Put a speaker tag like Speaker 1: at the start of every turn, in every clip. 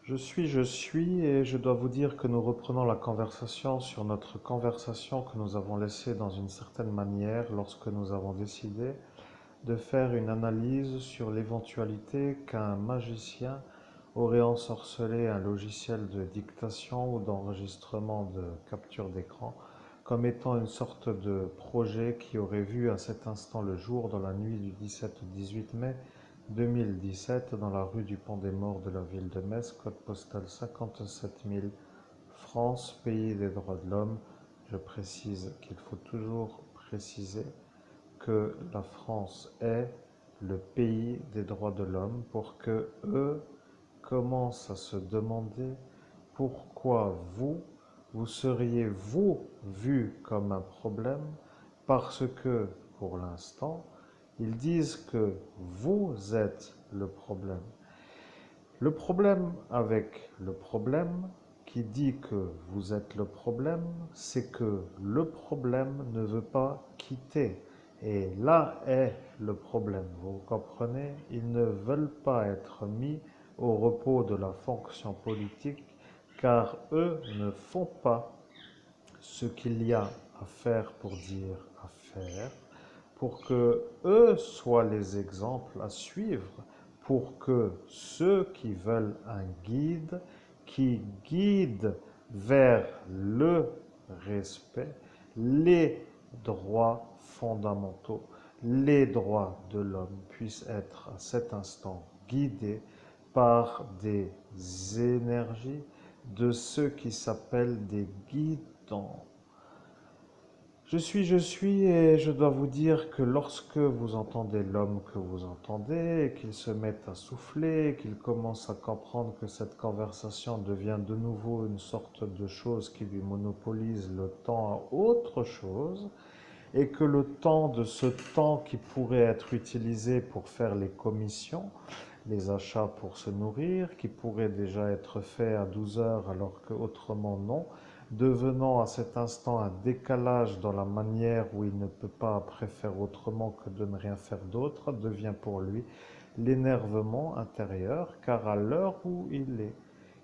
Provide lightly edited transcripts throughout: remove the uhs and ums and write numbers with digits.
Speaker 1: Je suis, et je dois vous dire que nous reprenons la conversation sur notre conversation que nous avons laissée dans une certaine manière lorsque nous avons décidé de faire une analyse sur l'éventualité qu'un magicien aurait ensorcelé un logiciel de dictation ou d'enregistrement de capture d'écran comme étant une sorte de projet qui aurait vu à cet instant le jour dans la nuit du 17 au 18 mai 2017 dans la rue du Pont des Morts de la ville de Metz, code postal 57 000, France, pays des droits de l'homme. Je précise qu'il faut toujours préciser que la France est le pays des droits de l'homme pour que eux commencent à se demander pourquoi vous seriez vous vu comme un problème parce que pour l'instant, ils disent que vous êtes le problème. Le problème avec le problème qui dit que vous êtes le problème, c'est que le problème ne veut pas quitter. Et là est le problème, vous comprenez? Ils ne veulent pas être mis au repos de la fonction politique car eux ne font pas ce qu'il y a à faire pour dire à faire, pour que eux soient les exemples à suivre, pour que ceux qui veulent un guide, qui guide vers le respect, les droits fondamentaux, les droits de l'homme puissent être à cet instant guidés par des énergies de ceux qui s'appellent des guidons. Je suis, et je dois vous dire que lorsque vous entendez l'homme que vous entendez, et qu'il se met à souffler, qu'il commence à comprendre que cette conversation devient de nouveau une sorte de chose qui lui monopolise le temps à autre chose, et que le temps de ce temps qui pourrait être utilisé pour faire les commissions, les achats pour se nourrir, qui pourrait déjà être fait à 12 heures alors qu'autrement non, devenant à cet instant un décalage dans la manière où il ne peut pas après faire autrement que de ne rien faire d'autre, devient pour lui l'énervement intérieur, car à l'heure où il est,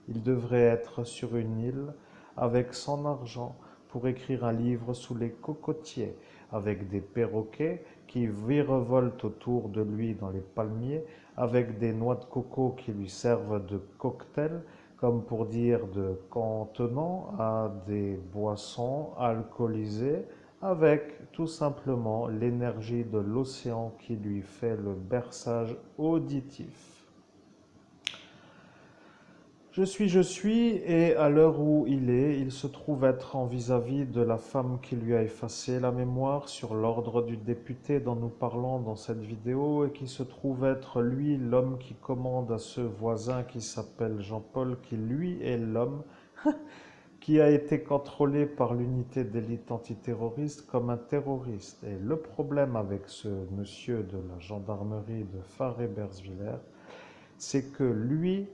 Speaker 1: il devrait être sur une île avec son argent pour écrire un livre sous les cocotiers, avec des perroquets qui virevoltent autour de lui dans les palmiers, avec des noix de coco qui lui servent de cocktail, comme pour dire de contenant à des boissons alcoolisées, avec tout simplement l'énergie de l'océan qui lui fait le berçage auditif. Je suis, et à l'heure où il se trouve être en vis-à-vis de la femme qui lui a effacé la mémoire sur l'ordre du député dont nous parlons dans cette vidéo, et qui se trouve être lui l'homme qui commande à ce voisin qui s'appelle Jean-Paul, qui lui est l'homme qui a été contrôlé par l'unité d'élite antiterroriste comme un terroriste. Et le problème avec ce monsieur de la gendarmerie de Faré-Bersviller, c'est que lui,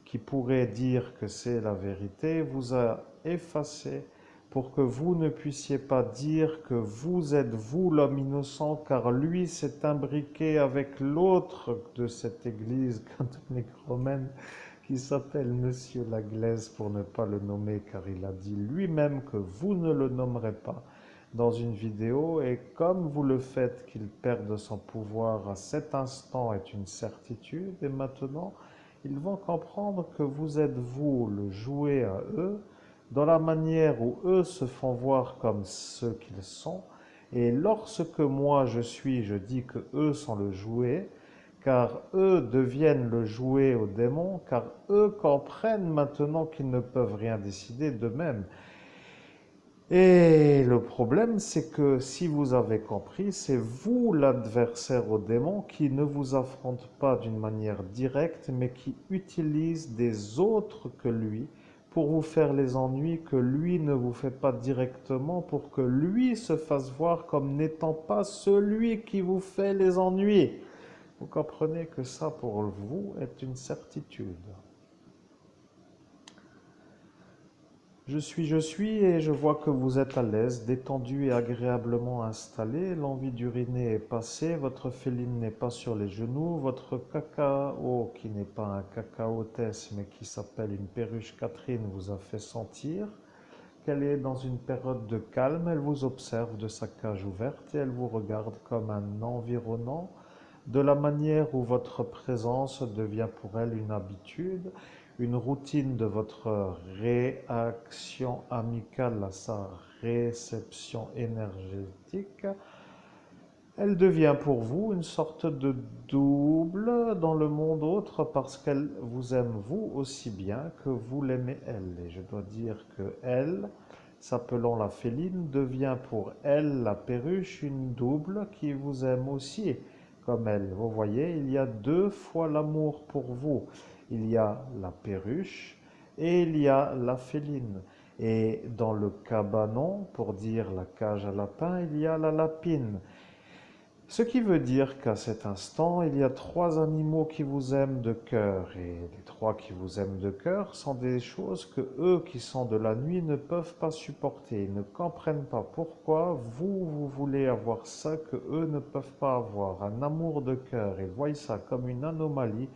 Speaker 1: qui pourrait dire que c'est la vérité, vous a effacé pour que vous ne puissiez pas dire que vous êtes vous l'homme innocent, car lui s'est imbriqué avec l'autre de cette église catholique romaine qui s'appelle Monsieur Laglaise pour ne pas le nommer, car il a dit lui-même que vous ne le nommerez pas dans une vidéo, et comme vous le faites qu'il perde son pouvoir à cet instant est une certitude, et maintenant ils vont comprendre que vous êtes vous le jouet à eux, dans la manière où eux se font voir comme ceux qu'ils sont, et lorsque moi je dis que eux sont le jouet, car eux deviennent le jouet aux démons, car eux comprennent maintenant qu'ils ne peuvent rien décider d'eux-mêmes. Et le problème, c'est que si vous avez compris, c'est vous l'adversaire au démon qui ne vous affronte pas d'une manière directe, mais qui utilise des autres que lui pour vous faire les ennuis que lui ne vous fait pas directement, pour que lui se fasse voir comme n'étant pas celui qui vous fait les ennuis. Vous comprenez que ça, pour vous, est une certitude. je suis et je vois que vous êtes à l'aise, détendu et agréablement installé. L'envie d'uriner est passée, votre féline n'est pas sur les genoux, votre cacao, qui n'est pas un cacaotès mais qui s'appelle une perruche Catherine, vous a fait sentir qu'elle est dans une période de calme. Elle vous observe de sa cage ouverte et elle vous regarde comme un environnant, de la manière où votre présence devient pour elle une habitude, une routine de votre réaction amicale à sa réception énergétique. Elle devient pour vous une sorte de double dans le monde autre parce qu'elle vous aime vous aussi bien que vous l'aimez elle. Et je dois dire que elle, s'appelant la féline, devient pour elle, la perruche, une double qui vous aime aussi comme elle. Vous voyez, il y a deux fois l'amour pour vous. Il y a la perruche et il y a la féline. Et dans le cabanon, pour dire la cage à lapin, il y a la lapine. Ce qui veut dire qu'à cet instant, il y a trois animaux qui vous aiment de cœur. Et les trois qui vous aiment de cœur sont des choses que eux qui sont de la nuit ne peuvent pas supporter. Ils ne comprennent pas pourquoi vous voulez avoir ça que eux ne peuvent pas avoir. Un amour de cœur. Ils voient ça comme une anomalie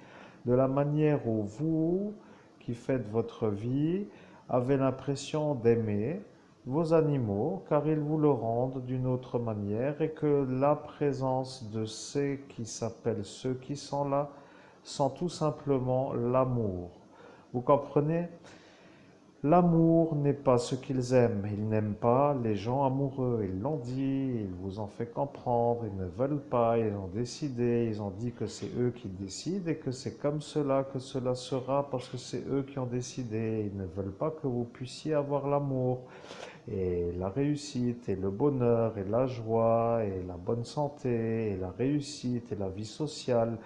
Speaker 1: de la manière où vous, qui faites votre vie, avez l'impression d'aimer vos animaux, car ils vous le rendent d'une autre manière, et que la présence de ceux qui s'appellent ceux qui sont là sont tout simplement l'amour. Vous comprenez? L'amour n'est pas ce qu'ils aiment. Ils n'aiment pas les gens amoureux. Ils l'ont dit, ils vous ont fait comprendre, ils ne veulent pas, ils ont décidé, ils ont dit que c'est eux qui décident et que c'est comme cela que cela sera parce que c'est eux qui ont décidé. Ils ne veulent pas que vous puissiez avoir l'amour et la réussite et le bonheur et la joie et la bonne santé et la réussite et la vie sociale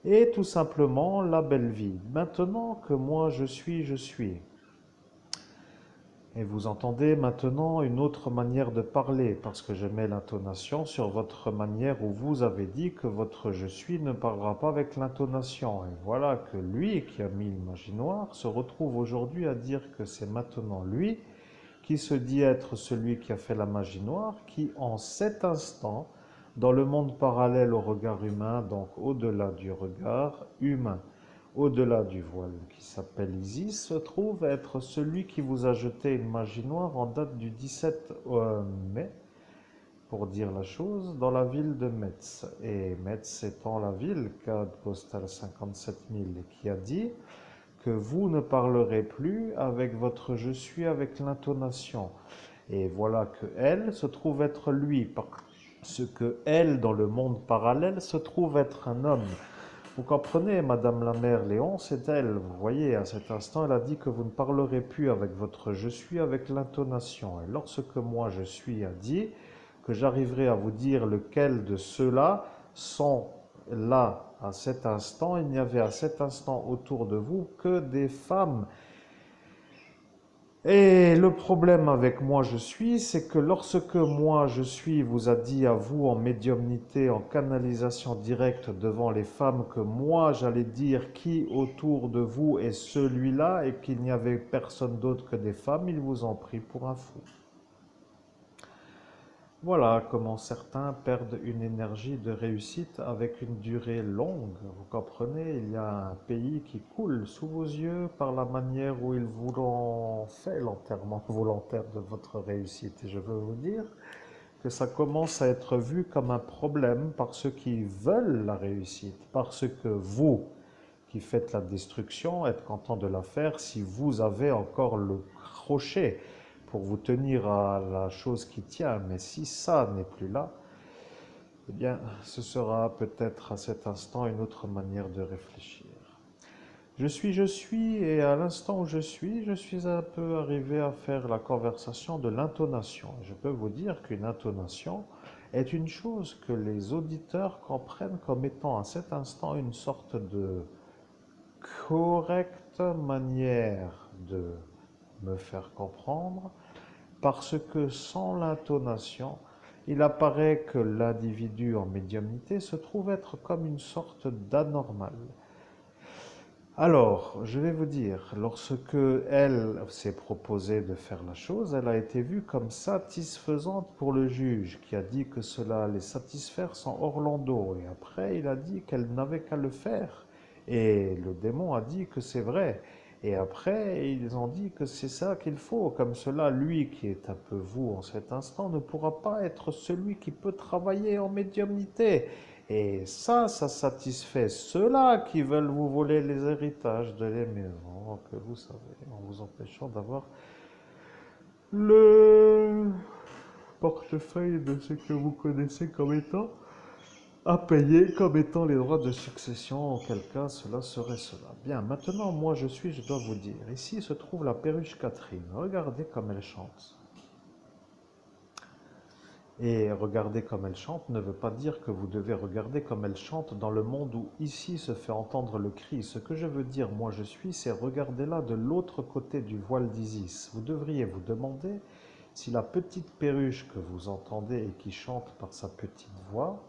Speaker 1: et tout simplement la belle vie. Maintenant que moi je suis. Et vous entendez maintenant une autre manière de parler parce que je mets l'intonation sur votre manière où vous avez dit que votre je suis ne parlera pas avec l'intonation. Et voilà que lui qui a mis l'imaginoire se retrouve aujourd'hui à dire que c'est maintenant lui qui se dit être celui qui a fait la magie noire, qui en cet instant, dans le monde parallèle au regard humain, donc au-delà du regard humain, au-delà du voile qui s'appelle Isis, se trouve être celui qui vous a jeté une magie noire en date du 17 mai, pour dire la chose, dans la ville de Metz. Et Metz étant la ville, code postal 57 000, qui a dit que vous ne parlerez plus avec votre je suis avec l'intonation. Et voilà que elle se trouve être lui, parce que elle, dans le monde parallèle, se trouve être un homme. Vous comprenez, Madame la mère Léon, c'est elle. Vous voyez, à cet instant, elle a dit que vous ne parlerez plus avec votre je suis avec l'intonation. Et lorsque moi je suis a dit que j'arriverai à vous dire lequel de ceux-là sont là à cet instant, il n'y avait à cet instant autour de vous que des femmes. Et le problème avec moi je suis, c'est que lorsque moi je suis vous a dit à vous en médiumnité, en canalisation directe devant les femmes que moi j'allais dire qui autour de vous est celui-là et qu'il n'y avait personne d'autre que des femmes, ils vous ont pris pour un fou. Voilà comment certains perdent une énergie de réussite avec une durée longue. Vous comprenez, il y a un pays qui coule sous vos yeux par la manière où ils vous ont fait l'enterrement volontaire de votre réussite. Et je veux vous dire que ça commence à être vu comme un problème par ceux qui veulent la réussite, parce que vous, qui faites la destruction, êtes content de la faire si vous avez encore le crochet pour vous tenir à la chose qui tient. Mais si ça n'est plus là, eh bien, ce sera peut-être à cet instant une autre manière de réfléchir. Je suis, et à l'instant où je suis un peu arrivé à faire la conversation de l'intonation. Je peux vous dire qu'une intonation est une chose que les auditeurs comprennent comme étant à cet instant une sorte de correcte manière de me faire comprendre, parce que sans l'intonation, il apparaît que l'individu en médiumnité se trouve être comme une sorte d'anormal. Alors, je vais vous dire, lorsque elle s'est proposée de faire la chose, elle a été vue comme satisfaisante pour le juge, qui a dit que cela allait satisfaire son Orlando. Et après, il a dit qu'elle n'avait qu'à le faire. Et le démon a dit que c'est vrai. Et après, ils ont dit que c'est ça qu'il faut. Comme cela, lui qui est un peu vous en cet instant ne pourra pas être celui qui peut travailler en médiumnité. Et ça satisfait ceux-là qui veulent vous voler les héritages de les maisons que vous savez, en vous empêchant d'avoir le portefeuille de ce que vous connaissez comme étant à payer comme étant les droits de succession, en quel cas cela serait cela. Bien, maintenant, moi je dois vous dire, ici se trouve la perruche Catherine. Regardez comme elle chante. Et regarder comme elle chante ne veut pas dire que vous devez regarder comme elle chante dans le monde où ici se fait entendre le cri. Ce que je veux dire, moi je suis, c'est regardez-la de l'autre côté du voile d'Isis. Vous devriez vous demander si la petite perruche que vous entendez et qui chante par sa petite voix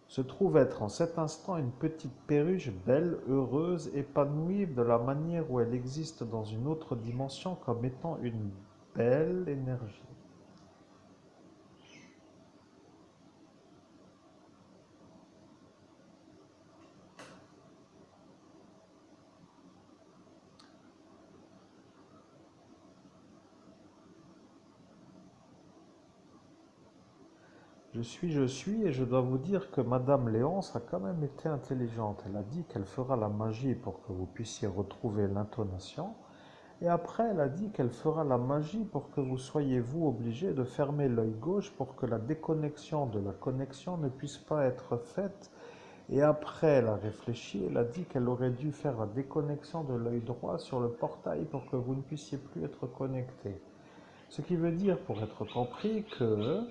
Speaker 1: se trouve être en cet instant une petite perruche belle, heureuse, épanouie de la manière où elle existe dans une autre dimension comme étant une belle énergie. Je suis, et je dois vous dire que Madame Léonce a quand même été intelligente. Elle a dit qu'elle fera la magie pour que vous puissiez retrouver l'intonation. Et après, elle a dit qu'elle fera la magie pour que vous soyez, vous, obligé de fermer l'œil gauche pour que la déconnexion de la connexion ne puisse pas être faite. Et après, elle a réfléchi, elle a dit qu'elle aurait dû faire la déconnexion de l'œil droit sur le portail pour que vous ne puissiez plus être connecté. Ce qui veut dire, pour être compris, que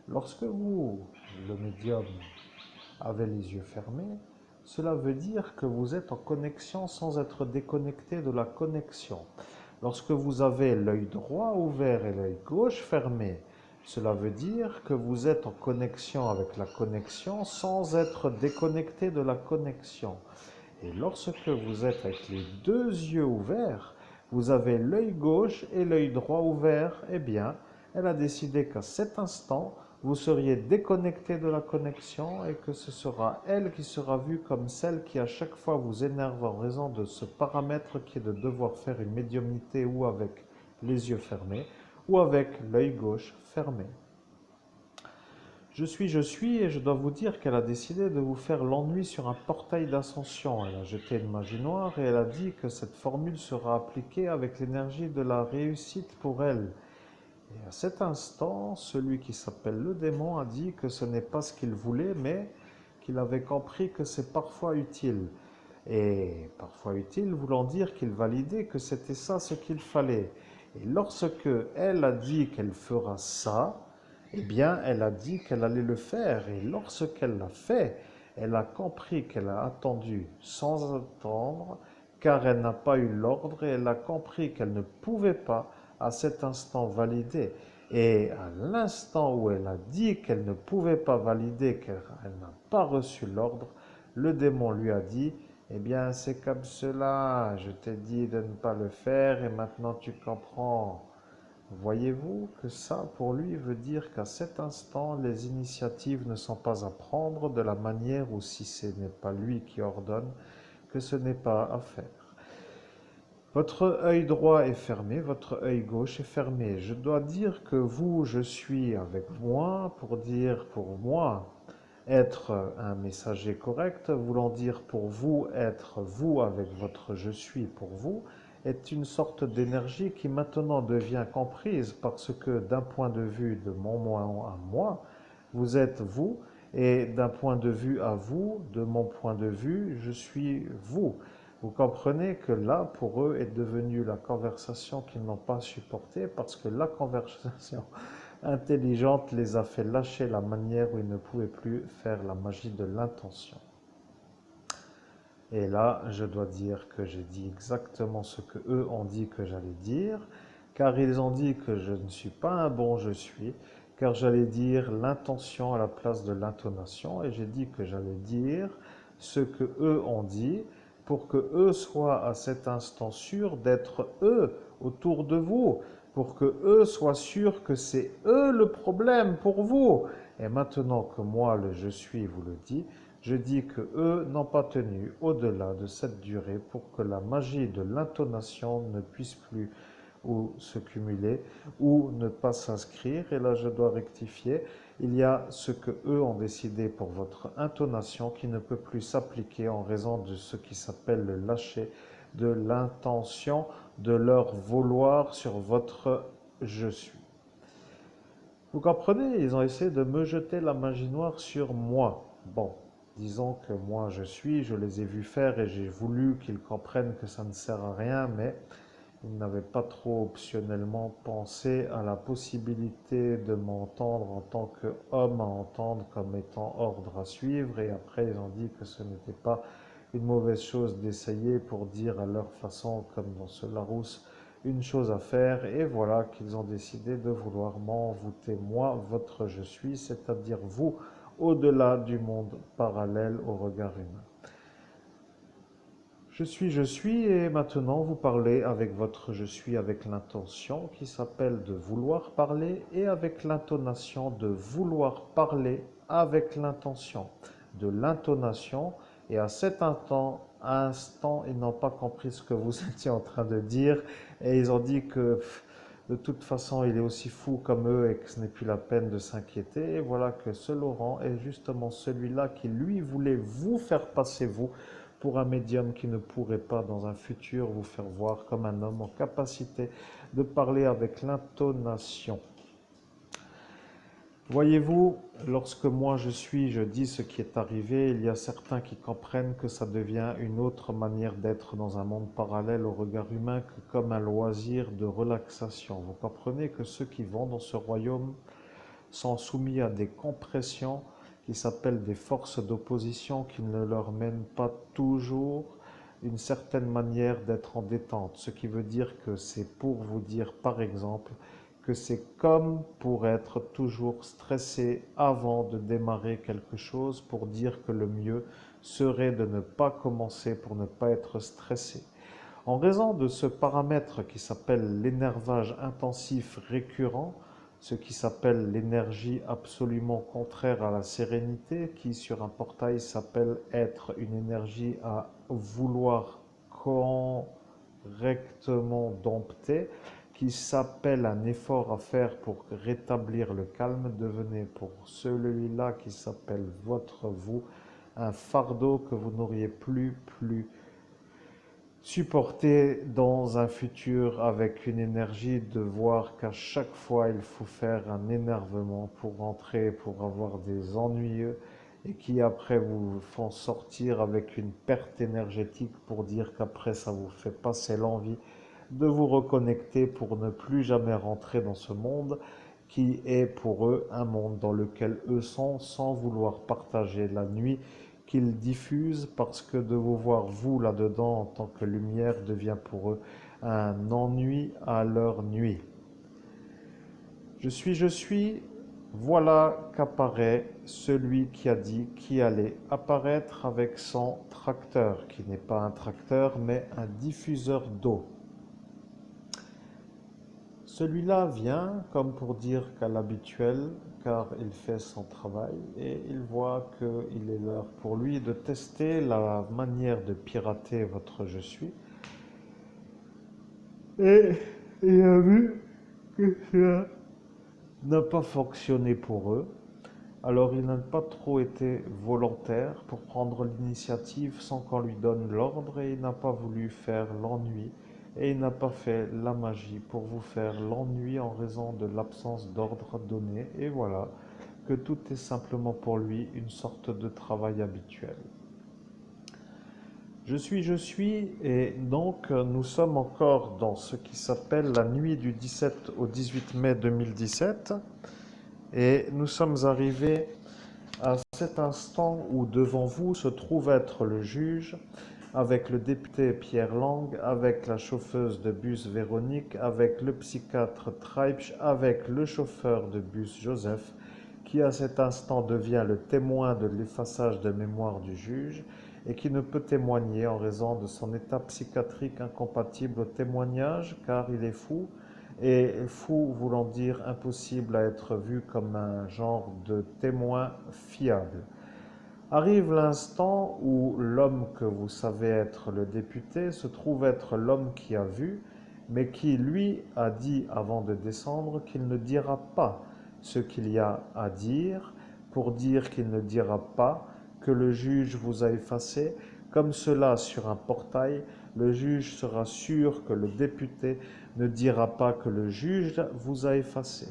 Speaker 1: lorsque vous, le médium, avez les yeux fermés, cela veut dire que vous êtes en connexion sans être déconnecté de la connexion. Lorsque vous avez l'œil droit ouvert et l'œil gauche fermé, cela veut dire que vous êtes en connexion avec la connexion sans être déconnecté de la connexion. Et lorsque vous êtes avec les deux yeux ouverts, vous avez l'œil gauche et l'œil droit ouverts, eh bien, elle a décidé qu'à cet instant, vous seriez déconnecté de la connexion et que ce sera elle qui sera vue comme celle qui à chaque fois vous énerve en raison de ce paramètre qui est de devoir faire une médiumnité ou avec les yeux fermés ou avec l'œil gauche fermé. Je suis, et je dois vous dire qu'elle a décidé de vous faire l'ennui sur un portail d'ascension. Elle a jeté une magie noire et elle a dit que cette formule sera appliquée avec l'énergie de la réussite pour elle. Et à cet instant, celui qui s'appelle le démon a dit que ce n'est pas ce qu'il voulait, mais qu'il avait compris que c'est parfois utile. Et parfois utile voulant dire qu'il validait que c'était ça ce qu'il fallait. Et lorsque elle a dit qu'elle fera ça, eh bien, elle a dit qu'elle allait le faire. Et lorsqu'elle l'a fait, elle a compris qu'elle a attendu sans attendre, car elle n'a pas eu l'ordre et elle a compris qu'elle ne pouvait pas à cet instant valider. Et à l'instant où elle a dit qu'elle ne pouvait pas valider, car elle n'a pas reçu l'ordre, le démon lui a dit, eh bien, c'est comme cela, je t'ai dit de ne pas le faire et maintenant tu comprends. Voyez-vous que ça, pour lui, veut dire qu'à cet instant, les initiatives ne sont pas à prendre de la manière où si ce n'est pas lui qui ordonne, que ce n'est pas à faire. Votre œil droit est fermé, votre œil gauche est fermé. Je dois dire que vous, je suis avec moi pour dire pour moi être un messager correct, voulant dire pour vous être vous avec votre je suis pour vous, est une sorte d'énergie qui maintenant devient comprise parce que d'un point de vue de mon moi à moi, vous êtes vous, et d'un point de vue à vous, de mon point de vue, je suis vous. Vous comprenez que là, pour eux, est devenue la conversation qu'ils n'ont pas supportée parce que la conversation intelligente les a fait lâcher la manière où ils ne pouvaient plus faire la magie de l'intention. Et là, je dois dire que j'ai dit exactement ce que eux ont dit que j'allais dire, car ils ont dit que je ne suis pas un bon je suis, car j'allais dire l'intention à la place de l'intonation, et j'ai dit que j'allais dire ce que eux ont dit, pour que eux soient à cet instant sûrs d'être eux autour de vous, pour que eux soient sûrs que c'est eux le problème pour vous. Et maintenant que moi, le je suis, vous le dit, je dis que eux n'ont pas tenu au-delà de cette durée pour que la magie de l'intonation ne puisse plus ou se cumuler ou ne pas s'inscrire. Et là, je dois rectifier. Il y a ce que eux ont décidé pour votre intonation qui ne peut plus s'appliquer en raison de ce qui s'appelle le lâcher de l'intention de leur vouloir sur votre je suis. Vous comprenez, ils ont essayé de me jeter la magie noire sur moi. Bon, disons que moi je suis, je les ai vus faire et j'ai voulu qu'ils comprennent que ça ne sert à rien, mais ils n'avaient pas trop optionnellement pensé à la possibilité de m'entendre en tant qu'homme à entendre comme étant ordre à suivre. Et après, ils ont dit que ce n'était pas une mauvaise chose d'essayer pour dire à leur façon, comme dans ce Larousse, une chose à faire. Et voilà qu'ils ont décidé de vouloir m'envoûter, moi, votre je suis, c'est-à-dire vous, au-delà du monde parallèle au regard humain. Je suis, et maintenant vous parlez avec votre je suis avec l'intention qui s'appelle de vouloir parler et avec l'intonation de vouloir parler avec l'intention de l'intonation. Et à cet instant, ils n'ont pas compris ce que vous étiez en train de dire et ils ont dit que de toute façon il est aussi fou comme eux et que ce n'est plus la peine de s'inquiéter. Et voilà que ce Laurent est justement celui-là qui lui voulait vous faire passer vous pour un médium qui ne pourrait pas dans un futur vous faire voir comme un homme en capacité de parler avec l'intonation. Voyez-vous, lorsque moi je suis, je dis ce qui est arrivé, il y a certains qui comprennent que ça devient une autre manière d'être dans un monde parallèle au regard humain que comme un loisir de relaxation. Vous comprenez que ceux qui vont dans ce royaume sont soumis à des compressions qui s'appellent des forces d'opposition qui ne leur mènent pas toujours une certaine manière d'être en détente. Ce qui veut dire que c'est pour vous dire, par exemple, que c'est comme pour être toujours stressé avant de démarrer quelque chose, pour dire que le mieux serait de ne pas commencer pour ne pas être stressé. En raison de ce paramètre qui s'appelle l'énervage intensif récurrent, ce qui s'appelle l'énergie absolument contraire à la sérénité, qui sur un portail s'appelle être une énergie à vouloir correctement dompter, qui s'appelle un effort à faire pour rétablir le calme, devenez pour celui-là qui s'appelle votre vous un fardeau que vous n'auriez plus supporter dans un futur avec une énergie de voir qu'à chaque fois il faut faire un énervement pour rentrer, pour avoir des ennuyeux et qui après vous font sortir avec une perte énergétique pour dire qu'après ça vous fait passer l'envie de vous reconnecter pour ne plus jamais rentrer dans ce monde qui est pour eux un monde dans lequel eux sont sans vouloir partager la nuit qu'ils diffusent parce que de vous voir vous là-dedans en tant que lumière devient pour eux un ennui à leur nuit. Je suis, voilà qu'apparaît celui qui a dit qu'il allait apparaître avec son tracteur, qui n'est pas un tracteur mais un diffuseur d'eau. Celui-là vient comme pour dire qu'à l'habituel, car il fait son travail et il voit qu'il est l'heure pour lui de tester la manière de pirater votre je suis. Et il a vu que ça n'a pas fonctionné pour eux. Alors il n'a pas trop été volontaire pour prendre l'initiative sans qu'on lui donne l'ordre et il n'a pas voulu faire l'ennui et il n'a pas fait la magie pour vous faire l'ennui en raison de l'absence d'ordre donné et voilà que tout est simplement pour lui une sorte de travail habituel. Je suis, et donc nous sommes encore dans ce qui s'appelle la nuit du 17 au 18 mai 2017 et nous sommes arrivés à cet instant où devant vous se trouve être le juge, avec le député Pierre Lang, avec la chauffeuse de bus Véronique, avec le psychiatre Treibsch, avec le chauffeur de bus Joseph, qui à cet instant devient le témoin de l'effaçage de mémoire du juge, et qui ne peut témoigner en raison de son état psychiatrique incompatible au témoignage, car il est fou, et fou voulant dire impossible à être vu comme un genre de témoin fiable. Arrive l'instant où l'homme que vous savez être le député se trouve être l'homme qui a vu, mais qui, lui, a dit avant de descendre qu'il ne dira pas ce qu'il y a à dire, pour dire qu'il ne dira pas que le juge vous a effacé. Comme cela sur un portail, le juge sera sûr que le député ne dira pas que le juge vous a effacé.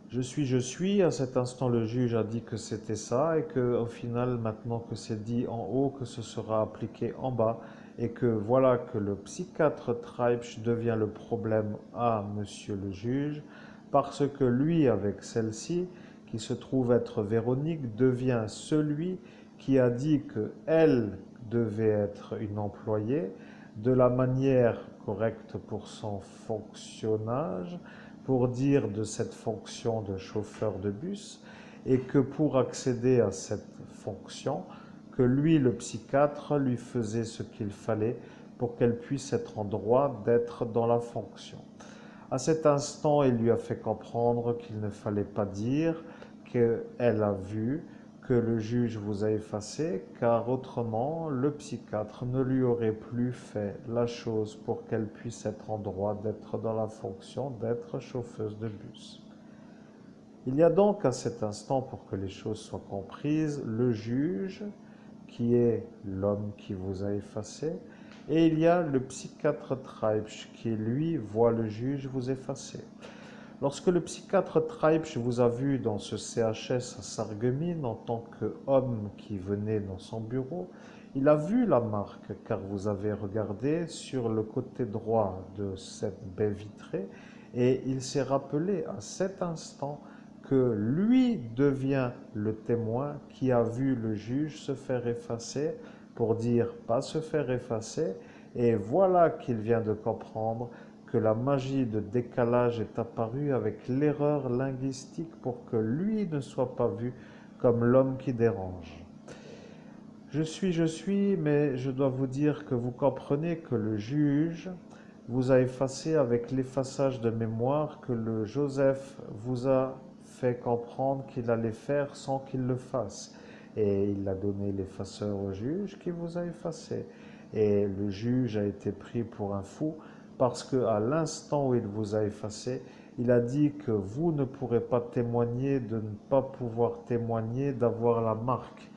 Speaker 1: Je suis, à cet instant le juge a dit que c'était ça et que au final, maintenant que c'est dit en haut, que ce sera appliqué en bas et que voilà que le psychiatre Treibsch devient le problème à monsieur le juge parce que lui, avec celle-ci, qui se trouve être Véronique, devient celui qui a dit que elle devait être une employée de la manière correcte pour son fonctionnage, pour dire de cette fonction de chauffeur de bus, et que pour accéder à cette fonction, que lui, le psychiatre, lui faisait ce qu'il fallait pour qu'elle puisse être en droit d'être dans la fonction. À cet instant, il lui a fait comprendre qu'il ne fallait pas dire qu'elle a vu, que le juge vous a effacé, car autrement, le psychiatre ne lui aurait plus fait la chose pour qu'elle puisse être en droit d'être dans la fonction d'être chauffeuse de bus. Il y a donc à cet instant, pour que les choses soient comprises, le juge, qui est l'homme qui vous a effacé, et il y a le psychiatre Treibsch, qui lui voit le juge vous effacer. Lorsque le psychiatre Treibsch vous a vu dans ce CHS à Sarreguemines en tant qu'homme qui venait dans son bureau, il a vu la marque car vous avez regardé sur le côté droit de cette baie vitrée et il s'est rappelé à cet instant que lui devient le témoin qui a vu le juge se faire effacer pour dire pas se faire effacer et voilà qu'il vient de comprendre que la magie de décalage est apparue avec l'erreur linguistique pour que lui ne soit pas vu comme l'homme qui dérange. Je suis, mais je dois vous dire que vous comprenez que le juge vous a effacé avec l'effaçage de mémoire que le Joseph vous a fait comprendre qu'il allait faire sans qu'il le fasse. Et il a donné l'effaceur au juge qui vous a effacé. Et le juge a été pris pour un fou parce qu'à l'instant où il vous a effacé, il a dit que vous ne pourrez pas témoigner, de ne pas pouvoir témoigner, d'avoir la marque.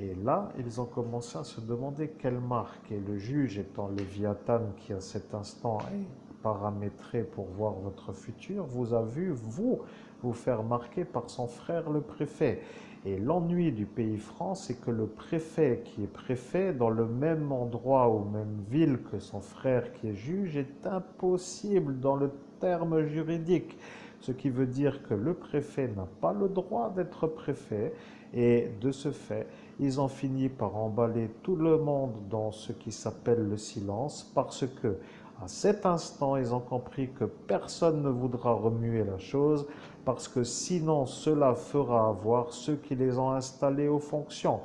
Speaker 1: Et là, ils ont commencé à se demander quelle marque. Et le juge étant Léviathan qui à cet instant est paramétré pour voir votre futur, vous a vu, vous faire marquer par son frère le préfet. Et l'ennui du pays France, c'est que le préfet qui est préfet dans le même endroit ou même ville que son frère qui est juge est impossible dans le terme juridique. Ce qui veut dire que le préfet n'a pas le droit d'être préfet et de ce fait, ils ont fini par emballer tout le monde dans ce qui s'appelle le silence parce que à cet instant, ils ont compris que personne ne voudra remuer la chose parce que sinon cela fera avoir ceux qui les ont installés aux fonctions.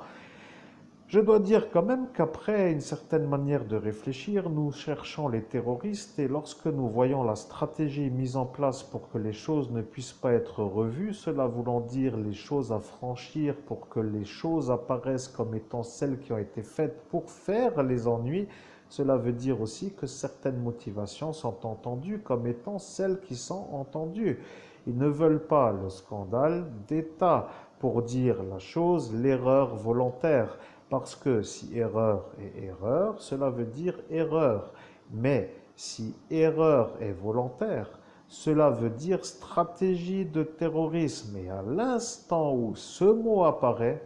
Speaker 1: Je dois dire quand même qu'après une certaine manière de réfléchir, nous cherchons les terroristes et lorsque nous voyons la stratégie mise en place pour que les choses ne puissent pas être revues, cela voulant dire les choses à franchir pour que les choses apparaissent comme étant celles qui ont été faites pour faire les ennuis, cela veut dire aussi que certaines motivations sont entendues comme étant celles qui sont entendues. Ils ne veulent pas le scandale d'État pour dire la chose, l'erreur volontaire. Parce que si erreur est erreur, cela veut dire erreur. Mais si erreur est volontaire, cela veut dire stratégie de terrorisme. Et à l'instant où ce mot apparaît,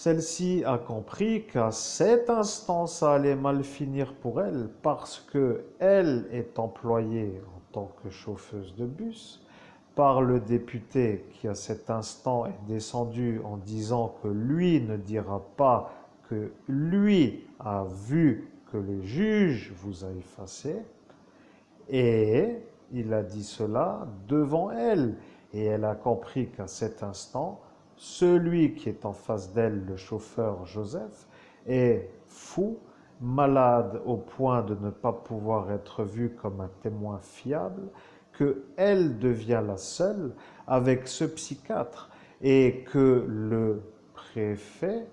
Speaker 1: celle-ci a compris qu'à cet instant, ça allait mal finir pour elle parce que elle est employée en tant que chauffeuse de bus par le député qui à cet instant est descendu en disant que lui ne dira pas que lui a vu que le juge vous a effacé et il a dit cela devant elle et elle a compris qu'à cet instant celui qui est en face d'elle, le chauffeur Joseph, est fou, malade au point de ne pas pouvoir être vu comme un témoin fiable, qu'elle devient la seule avec ce psychiatre et que le préfet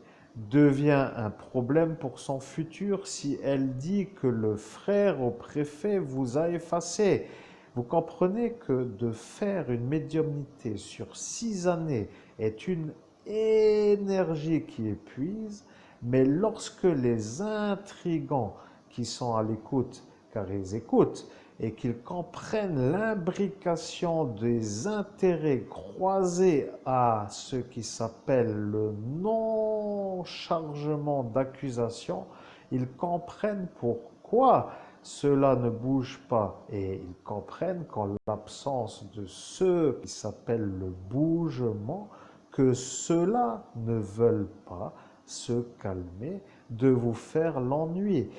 Speaker 1: devient un problème pour son futur si elle dit que le frère au préfet vous a effacé. Vous comprenez que de faire une médiumnité sur 6 années est une énergie qui épuise, mais lorsque les intrigants qui sont à l'écoute, car ils écoutent, et qu'ils comprennent l'imbrication des intérêts croisés à ce qui s'appelle le non-chargement d'accusation, ils comprennent pourquoi cela ne bouge pas et ils comprennent qu'en l'absence de ce qui s'appelle le bougement, que ceux-là ne veulent pas se calmer de vous faire l'ennui.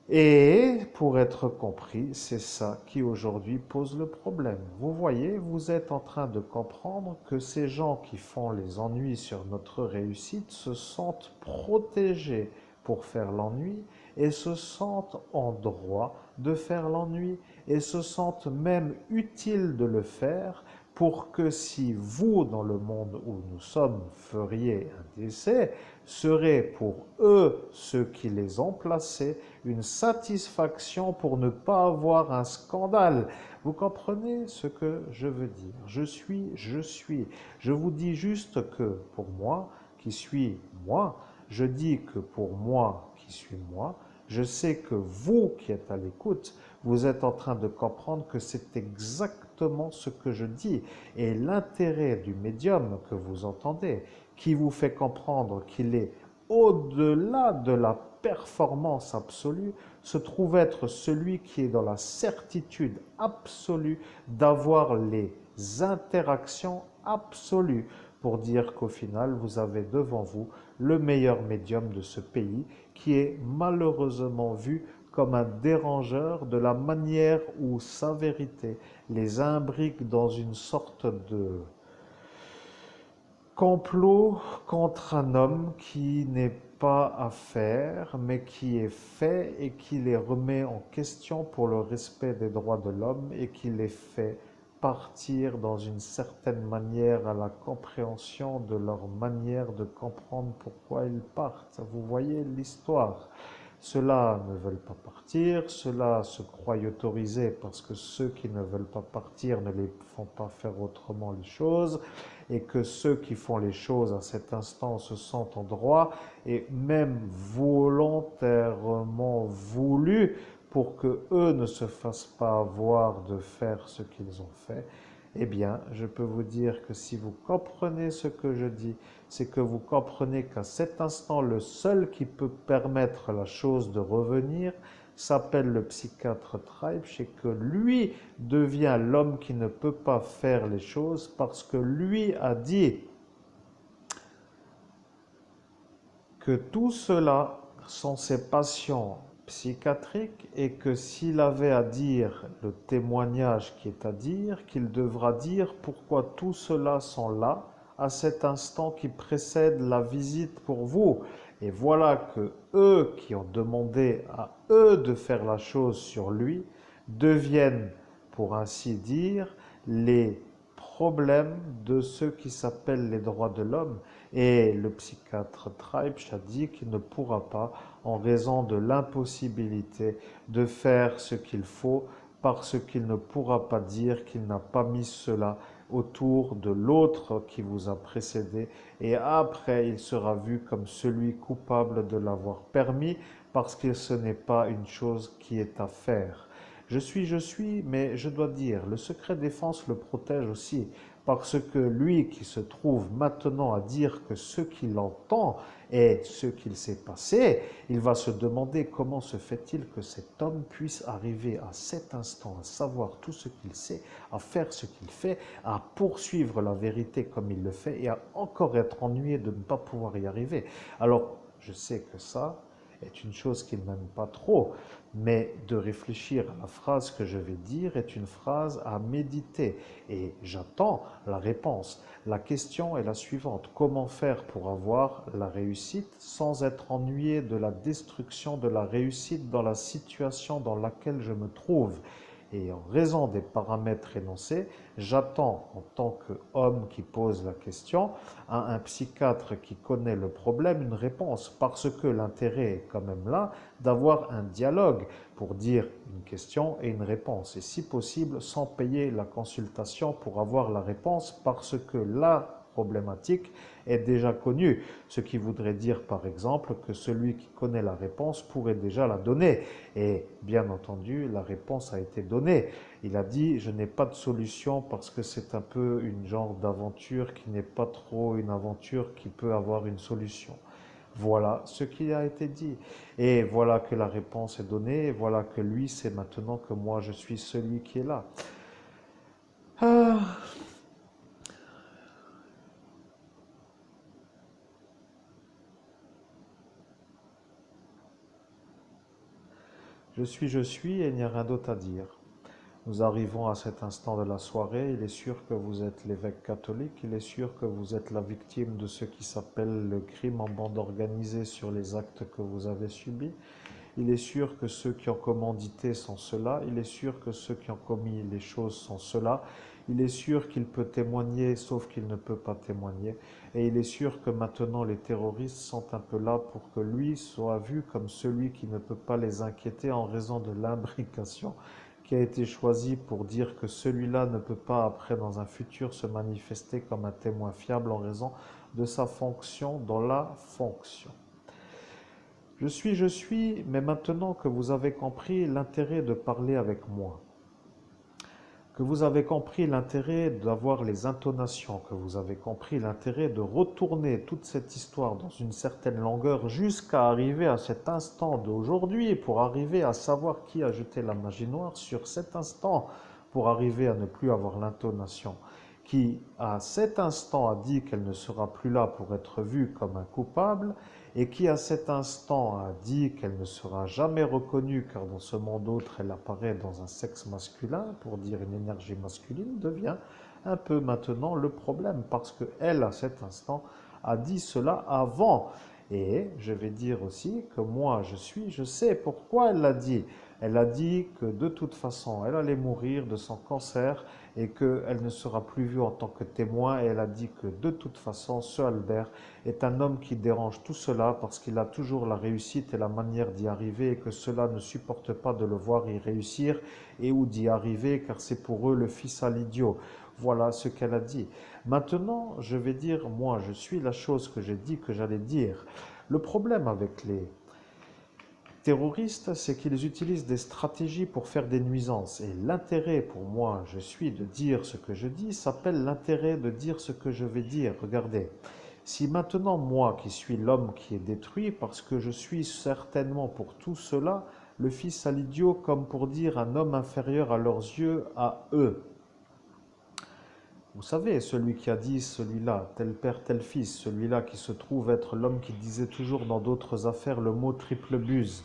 Speaker 1: Et pour être compris, c'est ça qui aujourd'hui pose le problème. Vous voyez, vous êtes en train de comprendre que ces gens qui font les ennuis sur notre réussite se sentent protégés pour faire l'ennui et se sentent en droit de faire l'ennui et se sentent même utiles de le faire pour que si vous, dans le monde où nous sommes, feriez un décès, serait pour eux, ceux qui les ont placés, une satisfaction pour ne pas avoir un scandale. Vous comprenez ce que je veux dire? Je suis, je suis. Je vous dis juste que pour moi, qui suis moi, je dis que pour moi, qui suis moi, je sais que vous qui êtes à l'écoute, vous êtes en train de comprendre que c'est exactement ce que je dis. Et l'intérêt du médium que vous entendez, qui vous fait comprendre qu'il est au-delà de la performance absolue, se trouve être celui qui est dans la certitude absolue d'avoir les interactions absolues pour dire qu'au final, vous avez devant vous le meilleur médium de ce pays qui est malheureusement vu comme un dérangeur de la manière où sa vérité les imbrique dans une sorte de complot contre un homme qui n'est pas à faire, mais qui est fait et qui les remet en question pour le respect des droits de l'homme et qui les fait partir dans une certaine manière à la compréhension de leur manière de comprendre pourquoi ils partent. Vous voyez l'histoire. Ceux-là ne veulent pas partir, ceux-là se croient autorisés parce que ceux qui ne veulent pas partir ne les font pas faire autrement les choses, et que ceux qui font les choses à cet instant se sentent en droit, et même volontairement voulu, pour que eux ne se fassent pas avoir de faire ce qu'ils ont fait. Eh bien, je peux vous dire que si vous comprenez ce que je dis, c'est que vous comprenez qu'à cet instant, le seul qui peut permettre la chose de revenir s'appelle le psychiatre Treibsch et que lui devient l'homme qui ne peut pas faire les choses parce que lui a dit que tout cela sont ses passions psychiatriques et que s'il avait à dire le témoignage qui est à dire, qu'il devra dire pourquoi tout cela sont là à cet instant qui précède la visite pour vous. Et voilà que eux qui ont demandé à eux de faire la chose sur lui deviennent, pour ainsi dire, les problèmes de ceux qui s'appellent les droits de l'homme. Et le psychiatre Treibsch a dit qu'il ne pourra pas, en raison de l'impossibilité de faire ce qu'il faut, parce qu'il ne pourra pas dire qu'il n'a pas mis cela autour de l'autre qui vous a précédé, et après il sera vu comme celui coupable de l'avoir permis, parce que ce n'est pas une chose qui est à faire. Je suis, mais je dois dire, le secret défense le protège aussi, parce que lui qui se trouve maintenant à dire que ce qu'il entend est ce qu'il s'est passé, il va se demander comment se fait-il que cet homme puisse arriver à cet instant à savoir tout ce qu'il sait, à faire ce qu'il fait, à poursuivre la vérité comme il le fait et à encore être ennuyé de ne pas pouvoir y arriver. Alors, je sais que ça, est une chose qu'il n'aime pas trop, mais de réfléchir à la phrase que je vais dire est une phrase à méditer. Et j'attends la réponse. La question est la suivante. Comment faire pour avoir la réussite sans être ennuyé de la destruction de la réussite dans la situation dans laquelle je me trouve? Et en raison des paramètres énoncés, j'attends en tant qu'homme qui pose la question à un psychiatre qui connaît le problème une réponse, parce que l'intérêt est quand même là d'avoir un dialogue pour dire une question et une réponse, et si possible sans payer la consultation pour avoir la réponse, parce que la problématique est déjà connue, ce qui voudrait dire par exemple que celui qui connaît la réponse pourrait déjà la donner. Et bien entendu, la réponse a été donnée. Il a dit, je n'ai pas de solution parce que c'est un peu une genre d'aventure qui n'est pas trop une aventure qui peut avoir une solution. Voilà ce qui a été dit. Et voilà que la réponse est donnée. Et voilà que lui sait maintenant que moi je suis celui qui est là. Ah, je suis et il n'y a rien d'autre à dire. Nous arrivons à cet instant de la soirée. Il est sûr que vous êtes l'évêque catholique. Il est sûr que vous êtes la victime de ce qui s'appelle le crime en bande organisée sur les actes que vous avez subis. Il est sûr que ceux qui ont commandité sont ceux-là. Il est sûr que ceux qui ont commis les choses sont ceux-là. Il est sûr qu'il peut témoigner, sauf qu'il ne peut pas témoigner. Et il est sûr que maintenant les terroristes sont un peu là pour que lui soit vu comme celui qui ne peut pas les inquiéter en raison de l'imbrication qui a été choisi pour dire que celui-là ne peut pas après dans un futur se manifester comme un témoin fiable en raison de sa fonction dans la fonction. Je suis, mais maintenant que vous avez compris l'intérêt de parler avec moi, que vous avez compris l'intérêt d'avoir les intonations, que vous avez compris l'intérêt de retourner toute cette histoire dans une certaine longueur jusqu'à arriver à cet instant d'aujourd'hui, pour arriver à savoir qui a jeté la magie noire sur cet instant, pour arriver à ne plus avoir l'intonation, qui à cet instant a dit qu'elle ne sera plus là pour être vue comme un coupable, et qui à cet instant a dit qu'elle ne sera jamais reconnue car dans ce monde autre elle apparaît dans un sexe masculin, pour dire une énergie masculine, devient un peu maintenant le problème, parce qu'elle à cet instant a dit cela avant. Et je vais dire aussi que moi je sais pourquoi elle l'a dit. Elle a dit que de toute façon elle allait mourir de son cancer et qu'elle ne sera plus vue en tant que témoin, et elle a dit que de toute façon ce Albert est un homme qui dérange tout cela parce qu'il a toujours la réussite et la manière d'y arriver, et que cela ne supporte pas de le voir y réussir et ou d'y arriver car c'est pour eux le fils à l'idiot. Voilà ce qu'elle a dit. Maintenant, je vais dire, moi, je suis la chose que j'ai dit que j'allais dire. Le problème avec les terroristes, c'est qu'ils utilisent des stratégies pour faire des nuisances. Et l'intérêt pour moi, je suis de dire ce que je dis, s'appelle l'intérêt de dire ce que je vais dire. Regardez, si maintenant moi qui suis l'homme qui est détruit, parce que je suis certainement pour tout cela le fils à l'idiot, comme pour dire un homme inférieur à leurs yeux, à eux. Vous savez, celui qui a dit celui-là, tel père, tel fils, celui-là qui se trouve être l'homme qui disait toujours dans d'autres affaires le mot triple buse.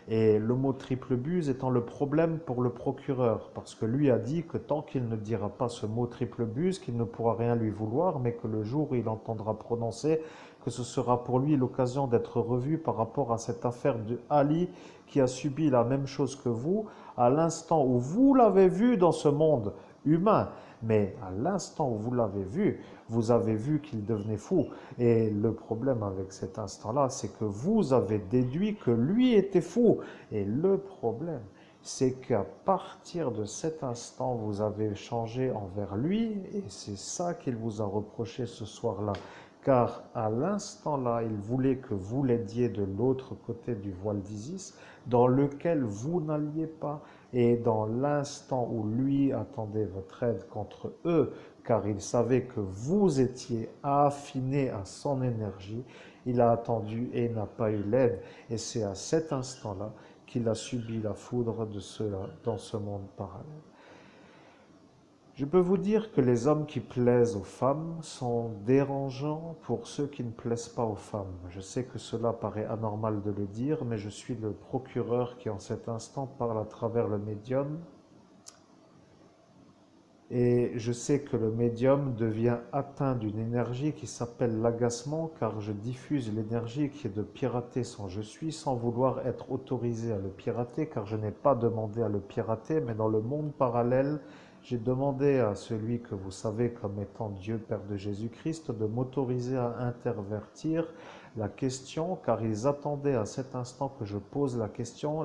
Speaker 1: Et le mot triple buse étant le problème pour le procureur, parce que lui a dit que tant qu'il ne dira pas ce mot triple buse, qu'il ne pourra rien lui vouloir, mais que le jour où il entendra prononcer, que ce sera pour lui l'occasion d'être revu par rapport à cette affaire de Ali qui a subi la même chose que vous, à l'instant où vous l'avez vu dans ce monde humain. Mais à l'instant où vous l'avez vu, vous avez vu qu'il devenait fou. Et le problème avec cet instant-là, c'est que vous avez déduit que lui était fou. Et le problème, c'est qu'à partir de cet instant, vous avez changé envers lui, et c'est ça qu'il vous a reproché ce soir-là. Car à l'instant-là, il voulait que vous l'aidiez de l'autre côté du voile d'Isis, dans lequel vous n'alliez pas. Et dans l'instant où lui attendait votre aide contre eux, car il savait que vous étiez affiné à son énergie, il a attendu et n'a pas eu l'aide. Et c'est à cet instant-là qu'il a subi la foudre de ceux-là dans ce monde parallèle. Je peux vous dire que les hommes qui plaisent aux femmes sont dérangeants pour ceux qui ne plaisent pas aux femmes. Je sais que cela paraît anormal de le dire, mais je suis le procureur qui en cet instant parle à travers le médium. Et je sais que le médium devient atteint d'une énergie qui s'appelle l'agacement, car je diffuse l'énergie qui est de pirater son je suis sans vouloir être autorisé à le pirater, car je n'ai pas demandé à le pirater, mais dans le monde parallèle, j'ai demandé à celui que vous savez comme étant Dieu Père de Jésus-Christ de m'autoriser à intervertir la question, car ils attendaient à cet instant que je pose la question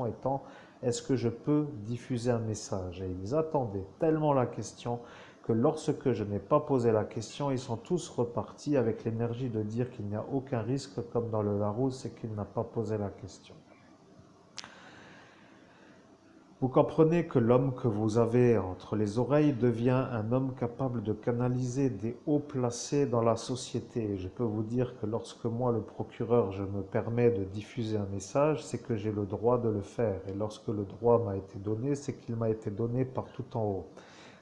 Speaker 1: étant est-ce que je peux diffuser un message? Et ils attendaient tellement la question que lorsque je n'ai pas posé la question, ils sont tous repartis avec l'énergie de dire qu'il n'y a aucun risque, comme dans le Larousse, et qu'il n'a pas posé la question. Vous comprenez que l'homme que vous avez entre les oreilles devient un homme capable de canaliser des hauts placés dans la société. Je peux vous dire que lorsque moi, le procureur, je me permets de diffuser un message, c'est que j'ai le droit de le faire. Et lorsque le droit m'a été donné, c'est qu'il m'a été donné par tout en haut.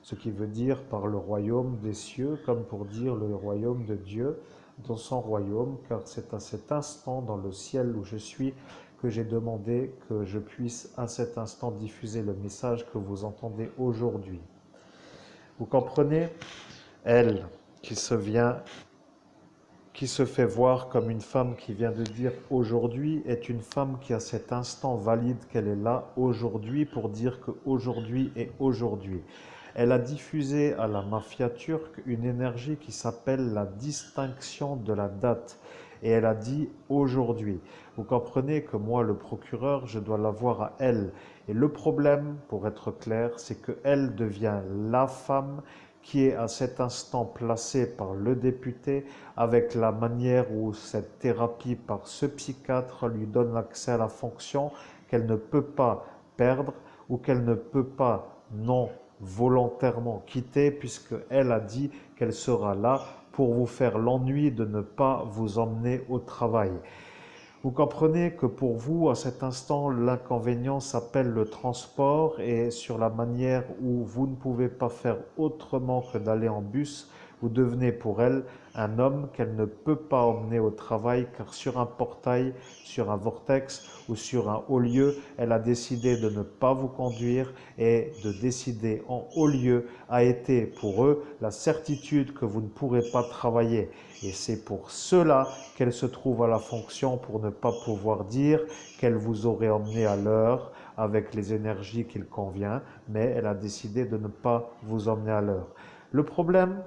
Speaker 1: Ce qui veut dire par le royaume des cieux, comme pour dire le royaume de Dieu dans son royaume, car c'est à cet instant dans le ciel où je suis que j'ai demandé que je puisse à cet instant diffuser le message que vous entendez aujourd'hui. Vous comprenez? Elle qui se fait voir comme une femme qui vient de dire aujourd'hui est une femme qui à cet instant valide qu'elle est là aujourd'hui pour dire que aujourd'hui est aujourd'hui. Elle a diffusé à la mafia turque une énergie qui s'appelle la distinction de la date. Et elle a dit aujourd'hui. Vous comprenez que moi, le procureur, je dois l'avoir à elle. Et le problème, pour être clair, c'est qu'elle devient la femme qui est à cet instant placée par le député avec la manière où cette thérapie par ce psychiatre lui donne l'accès à la fonction qu'elle ne peut pas perdre ou qu'elle ne peut pas non volontairement quitter puisqu'elle a dit qu'elle sera là pour vous faire l'ennui de ne pas vous emmener au travail. Vous comprenez que pour vous, à cet instant, l'inconvénient s'appelle le transport et sur la manière où vous ne pouvez pas faire autrement que d'aller en bus, vous devenez pour elle un homme qu'elle ne peut pas emmener au travail car sur un portail, sur un vortex ou sur un haut lieu, elle a décidé de ne pas vous conduire et de décider en haut lieu a été pour eux la certitude que vous ne pourrez pas travailler. Et c'est pour cela qu'elle se trouve à la fonction pour ne pas pouvoir dire qu'elle vous aurait emmené à l'heure avec les énergies qu'il convient, mais elle a décidé de ne pas vous emmener à l'heure. Le problème,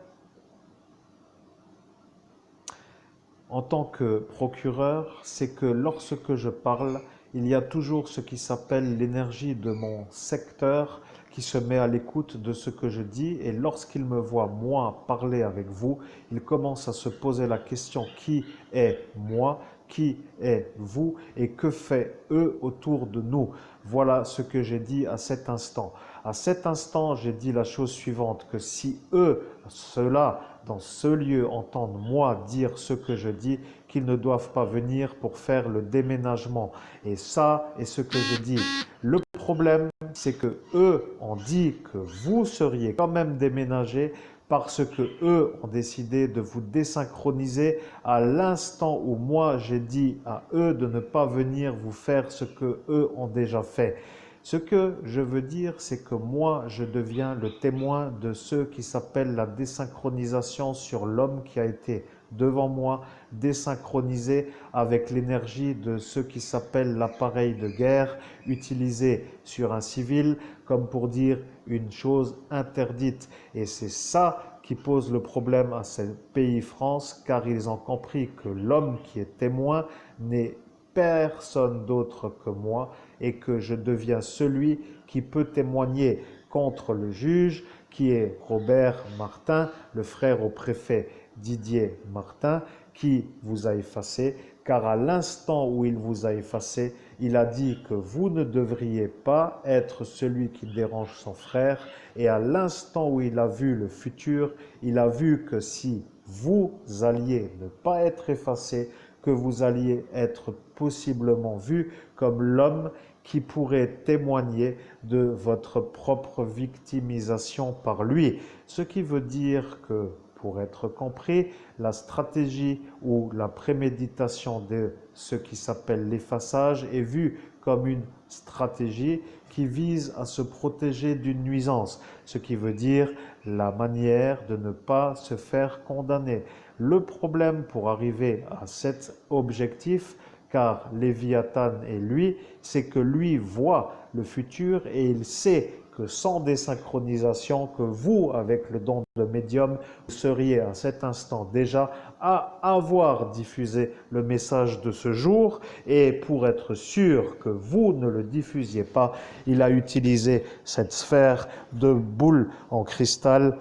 Speaker 1: en tant que procureur, c'est que lorsque je parle, il y a toujours ce qui s'appelle l'énergie de mon secteur qui se met à l'écoute de ce que je dis et lorsqu'il me voit moi parler avec vous, il commence à se poser la question qui est moi, qui est vous et que fait eux autour de nous. Voilà ce que j'ai dit à cet instant. À cet instant, j'ai dit la chose suivante, que si eux, ceux-là, dans ce lieu, entendent moi dire ce que je dis, qu'ils ne doivent pas venir pour faire le déménagement. Et ça est ce que je dis. Le problème, c'est que eux ont dit que vous seriez quand même déménagés parce que eux ont décidé de vous désynchroniser à l'instant où moi j'ai dit à eux de ne pas venir vous faire ce que eux ont déjà fait. Ce que je veux dire, c'est que moi, je deviens le témoin de ce qui s'appelle la désynchronisation sur l'homme qui a été devant moi, désynchronisé avec l'énergie de ce qui s'appelle l'appareil de guerre utilisé sur un civil comme pour dire une chose interdite. Et c'est ça qui pose le problème à ce pays France, car ils ont compris que l'homme qui est témoin n'est personne d'autre que moi et que je deviens celui qui peut témoigner contre le juge qui est Robert Martin, le frère au préfet Didier Martin, qui vous a effacé, car à l'instant où il vous a effacé, il a dit que vous ne devriez pas être celui qui dérange son frère, et à l'instant où il a vu le futur, il a vu que si vous alliez ne pas être effacé, que vous alliez être possiblement vu comme l'homme qui pourrait témoigner de votre propre victimisation par lui. Ce qui veut dire que, pour être compris, la stratégie ou la préméditation de ce qui s'appelle l'effaçage est vue comme une stratégie qui vise à se protéger d'une nuisance, ce qui veut dire la manière de ne pas se faire condamner. Le problème pour arriver à cet objectif, car Léviathan est lui, c'est que lui voit le futur et il sait que sans désynchronisation, que vous, avec le don de médium, vous seriez à cet instant déjà à avoir diffusé le message de ce jour. Et pour être sûr que vous ne le diffusiez pas, il a utilisé cette sphère de boule en cristal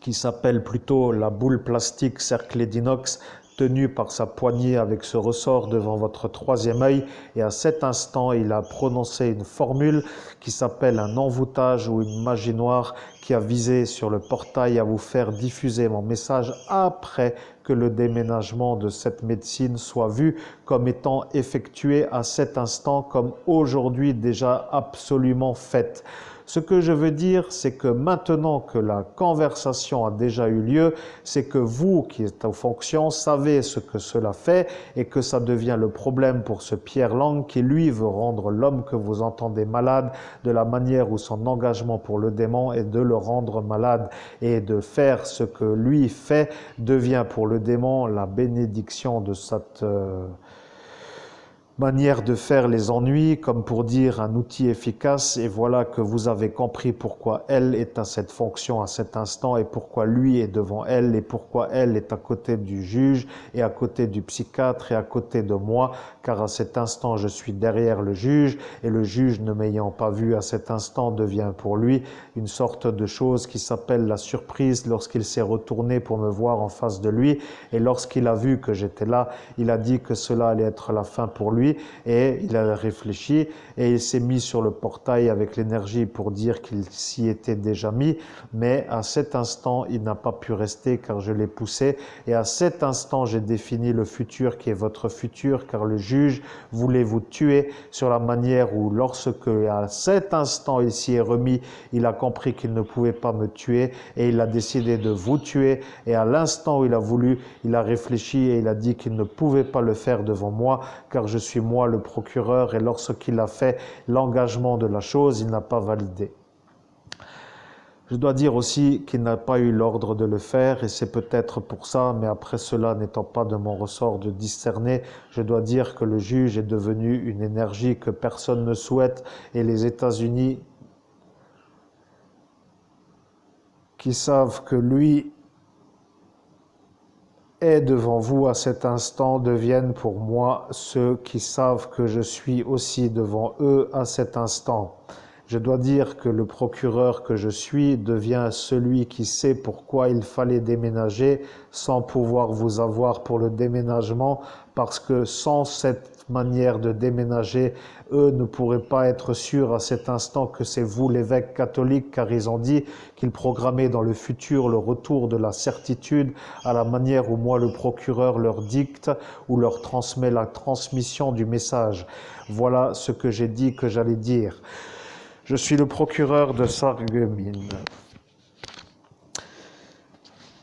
Speaker 1: qui s'appelle plutôt la boule plastique cerclée d'inox, tenue par sa poignée avec ce ressort devant votre troisième œil. Et à cet instant, il a prononcé une formule qui s'appelle un envoûtage ou une magie noire qui a visé sur le portail à vous faire diffuser mon message après que le déménagement de cette médecine soit vu comme étant effectué à cet instant, comme aujourd'hui déjà absolument fait. Ce que je veux dire, c'est que maintenant que la conversation a déjà eu lieu, c'est que vous qui êtes en fonction savez ce que cela fait et que ça devient le problème pour ce Pierre Lang qui lui veut rendre l'homme que vous entendez malade de la manière où son engagement pour le démon est de le rendre malade et de faire ce que lui fait devient pour le démon la bénédiction de cette manière de faire les ennuis, comme pour dire un outil efficace, et voilà que vous avez compris pourquoi elle est à cette fonction à cet instant, et pourquoi lui est devant elle, et pourquoi elle est à côté du juge, et à côté du psychiatre, et à côté de moi, car à cet instant je suis derrière le juge, et le juge ne m'ayant pas vu à cet instant devient pour lui une sorte de chose qui s'appelle la surprise lorsqu'il s'est retourné pour me voir en face de lui, et lorsqu'il a vu que j'étais là, il a dit que cela allait être la fin pour lui, et il a réfléchi et il s'est mis sur le portail avec l'énergie pour dire qu'il s'y était déjà mis, mais à cet instant il n'a pas pu rester car je l'ai poussé, et à cet instant j'ai défini le futur qui est votre futur, car le juge voulait vous tuer sur la manière où lorsque à cet instant il s'y est remis, il a compris qu'il ne pouvait pas me tuer et il a décidé de vous tuer, et à l'instant où il a voulu, il a réfléchi et il a dit qu'il ne pouvait pas le faire devant moi car je suis moi le procureur, et lorsqu'il a fait l'engagement de la chose, il n'a pas validé. Je dois dire aussi qu'il n'a pas eu l'ordre de le faire, et c'est peut-être pour ça, mais après cela n'étant pas de mon ressort de discerner, je dois dire que le juge est devenu une énergie que personne ne souhaite, et les États-Unis qui savent que lui est devant vous à cet instant deviennent pour moi ceux qui savent que je suis aussi devant eux à cet instant. Je dois dire que le procureur que je suis devient celui qui sait pourquoi il fallait déménager sans pouvoir vous avoir pour le déménagement, parce que sans cette manière de déménager, eux ne pourraient pas être sûrs à cet instant que c'est vous l'évêque catholique, car ils ont dit qu'ils programmaient dans le futur le retour de la certitude à la manière où moi le procureur leur dicte ou leur transmet la transmission du message. Voilà ce que j'ai dit que j'allais dire. Je suis le procureur de Sarreguemines.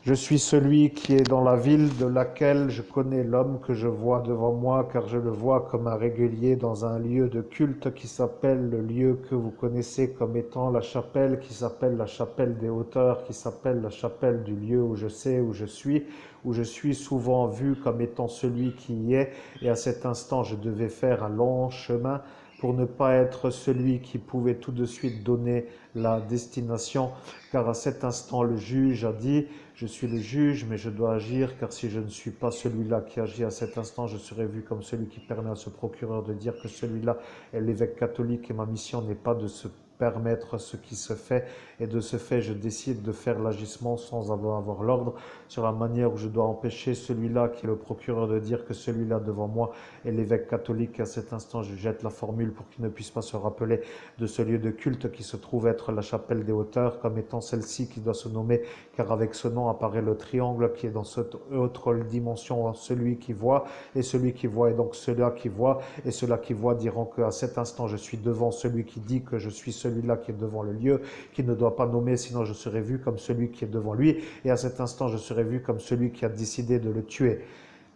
Speaker 1: Je suis celui qui est dans la ville de laquelle je connais l'homme que je vois devant moi, car je le vois comme un régulier dans un lieu de culte qui s'appelle le lieu que vous connaissez comme étant la chapelle, qui s'appelle la chapelle des hauteurs, qui s'appelle la chapelle du lieu où je sais où je suis souvent vu comme étant celui qui y est, et à cet instant je devais faire un long chemin pour ne pas être celui qui pouvait tout de suite donner la destination, car à cet instant le juge a dit « Je suis le juge, mais je dois agir, car si je ne suis pas celui-là qui agit à cet instant, je serai vu comme celui qui permet à ce procureur de dire que celui-là est l'évêque catholique et ma mission n'est pas de se permettre ce qui se fait, et de ce fait, je décide de faire l'agissement sans avoir l'ordre sur la manière où je dois empêcher celui-là qui est le procureur de dire que celui-là devant moi est l'évêque catholique. À cet instant, je jette la formule pour qu'il ne puisse pas se rappeler de ce lieu de culte qui se trouve être la chapelle des hauteurs comme étant celle-ci qui doit se nommer, car avec ce nom apparaît le triangle qui est dans cette autre dimension, celui qui voit, et celui qui voit est donc celui-là qui voit, et ceux-là qui voient diront qu'à cet instant je suis devant celui qui dit que je suis celui-là qui est devant le lieu, qui ne doit pas nommer, sinon je serai vu comme celui qui est devant lui, et à cet instant je serai vu comme celui qui a décidé de le tuer.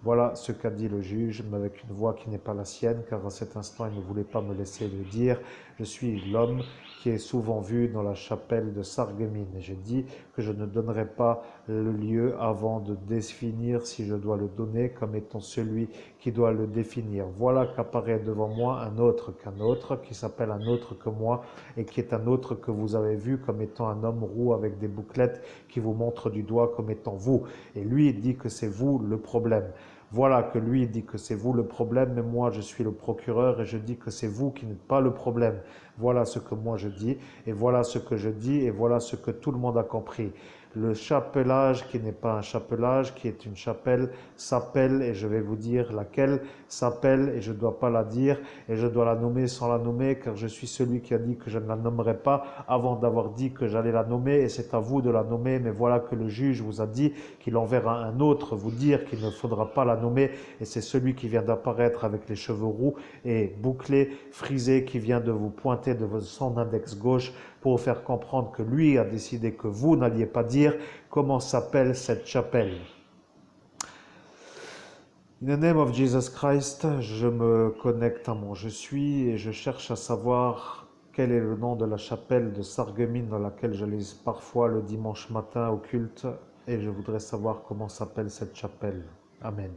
Speaker 1: Voilà ce qu'a dit le juge, mais avec une voix qui n'est pas la sienne, car à cet instant, il ne voulait pas me laisser le dire. Je suis l'homme qui est souvent vu dans la chapelle de Sarreguemines. Et j'ai dit que je ne donnerai pas le lieu avant de définir si je dois le donner comme étant celui qui doit le définir. Voilà qu'apparaît devant moi un autre qu'un autre, qui s'appelle un autre que moi, et qui est un autre que vous avez vu comme étant un homme roux avec des bouclettes qui vous montre du doigt comme étant vous. Et lui dit que c'est vous le problème. Voilà que lui dit que c'est vous le problème, mais moi je suis le procureur et je dis que c'est vous qui n'êtes pas le problème. Voilà ce que moi je dis, et voilà ce que je dis, et voilà ce que tout le monde a compris. Le chapelage qui n'est pas un chapelage, qui est une chapelle, s'appelle, et je vais vous dire laquelle, s'appelle, et je ne dois pas la dire, et je dois la nommer sans la nommer, car je suis celui qui a dit que je ne la nommerai pas avant d'avoir dit que j'allais la nommer, et c'est à vous de la nommer, mais voilà que le juge vous a dit qu'il enverra un autre vous dire qu'il ne faudra pas la nommer, et c'est celui qui vient d'apparaître avec les cheveux roux et bouclés, frisés, qui vient de vous pointer de son index gauche pour vous faire comprendre que lui a décidé que vous n'alliez pas dire comment s'appelle cette chapelle. In the name of Jesus Christ, je me connecte à mon je suis et je cherche à savoir quel est le nom de la chapelle de Sarreguemines dans laquelle je lise parfois le dimanche matin au culte, et je voudrais savoir comment s'appelle cette chapelle. Amen.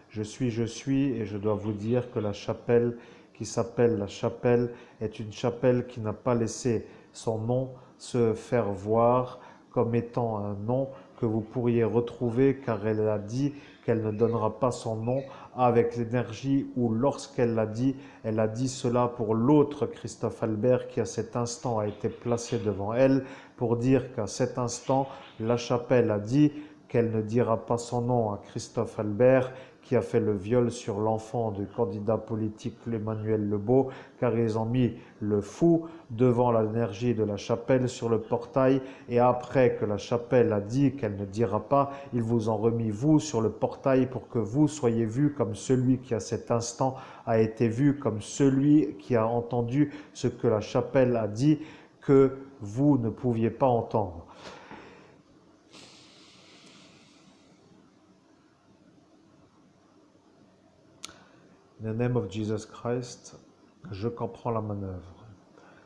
Speaker 1: Je suis et je dois vous dire que la chapelle qui s'appelle la chapelle est une chapelle qui n'a pas laissé son nom se faire voir comme étant un nom que vous pourriez retrouver, car elle a dit qu'elle ne donnera pas son nom avec l'énergie, ou lorsqu'elle l'a dit, elle a dit cela pour l'autre Christophe Albert qui à cet instant a été placé devant elle pour dire qu'à cet instant la chapelle a dit qu'elle ne dira pas son nom à Christophe Albert qui a fait le viol sur l'enfant du candidat politique Emmanuel Lebeau, car ils ont mis le fou devant l'énergie de la chapelle sur le portail, et après que la chapelle a dit qu'elle ne dira pas, ils vous ont remis vous sur le portail pour que vous soyez vu comme celui qui à cet instant a été vu comme celui qui a entendu ce que la chapelle a dit que vous ne pouviez pas entendre. In the name of Jesus Christ, je comprends la manœuvre.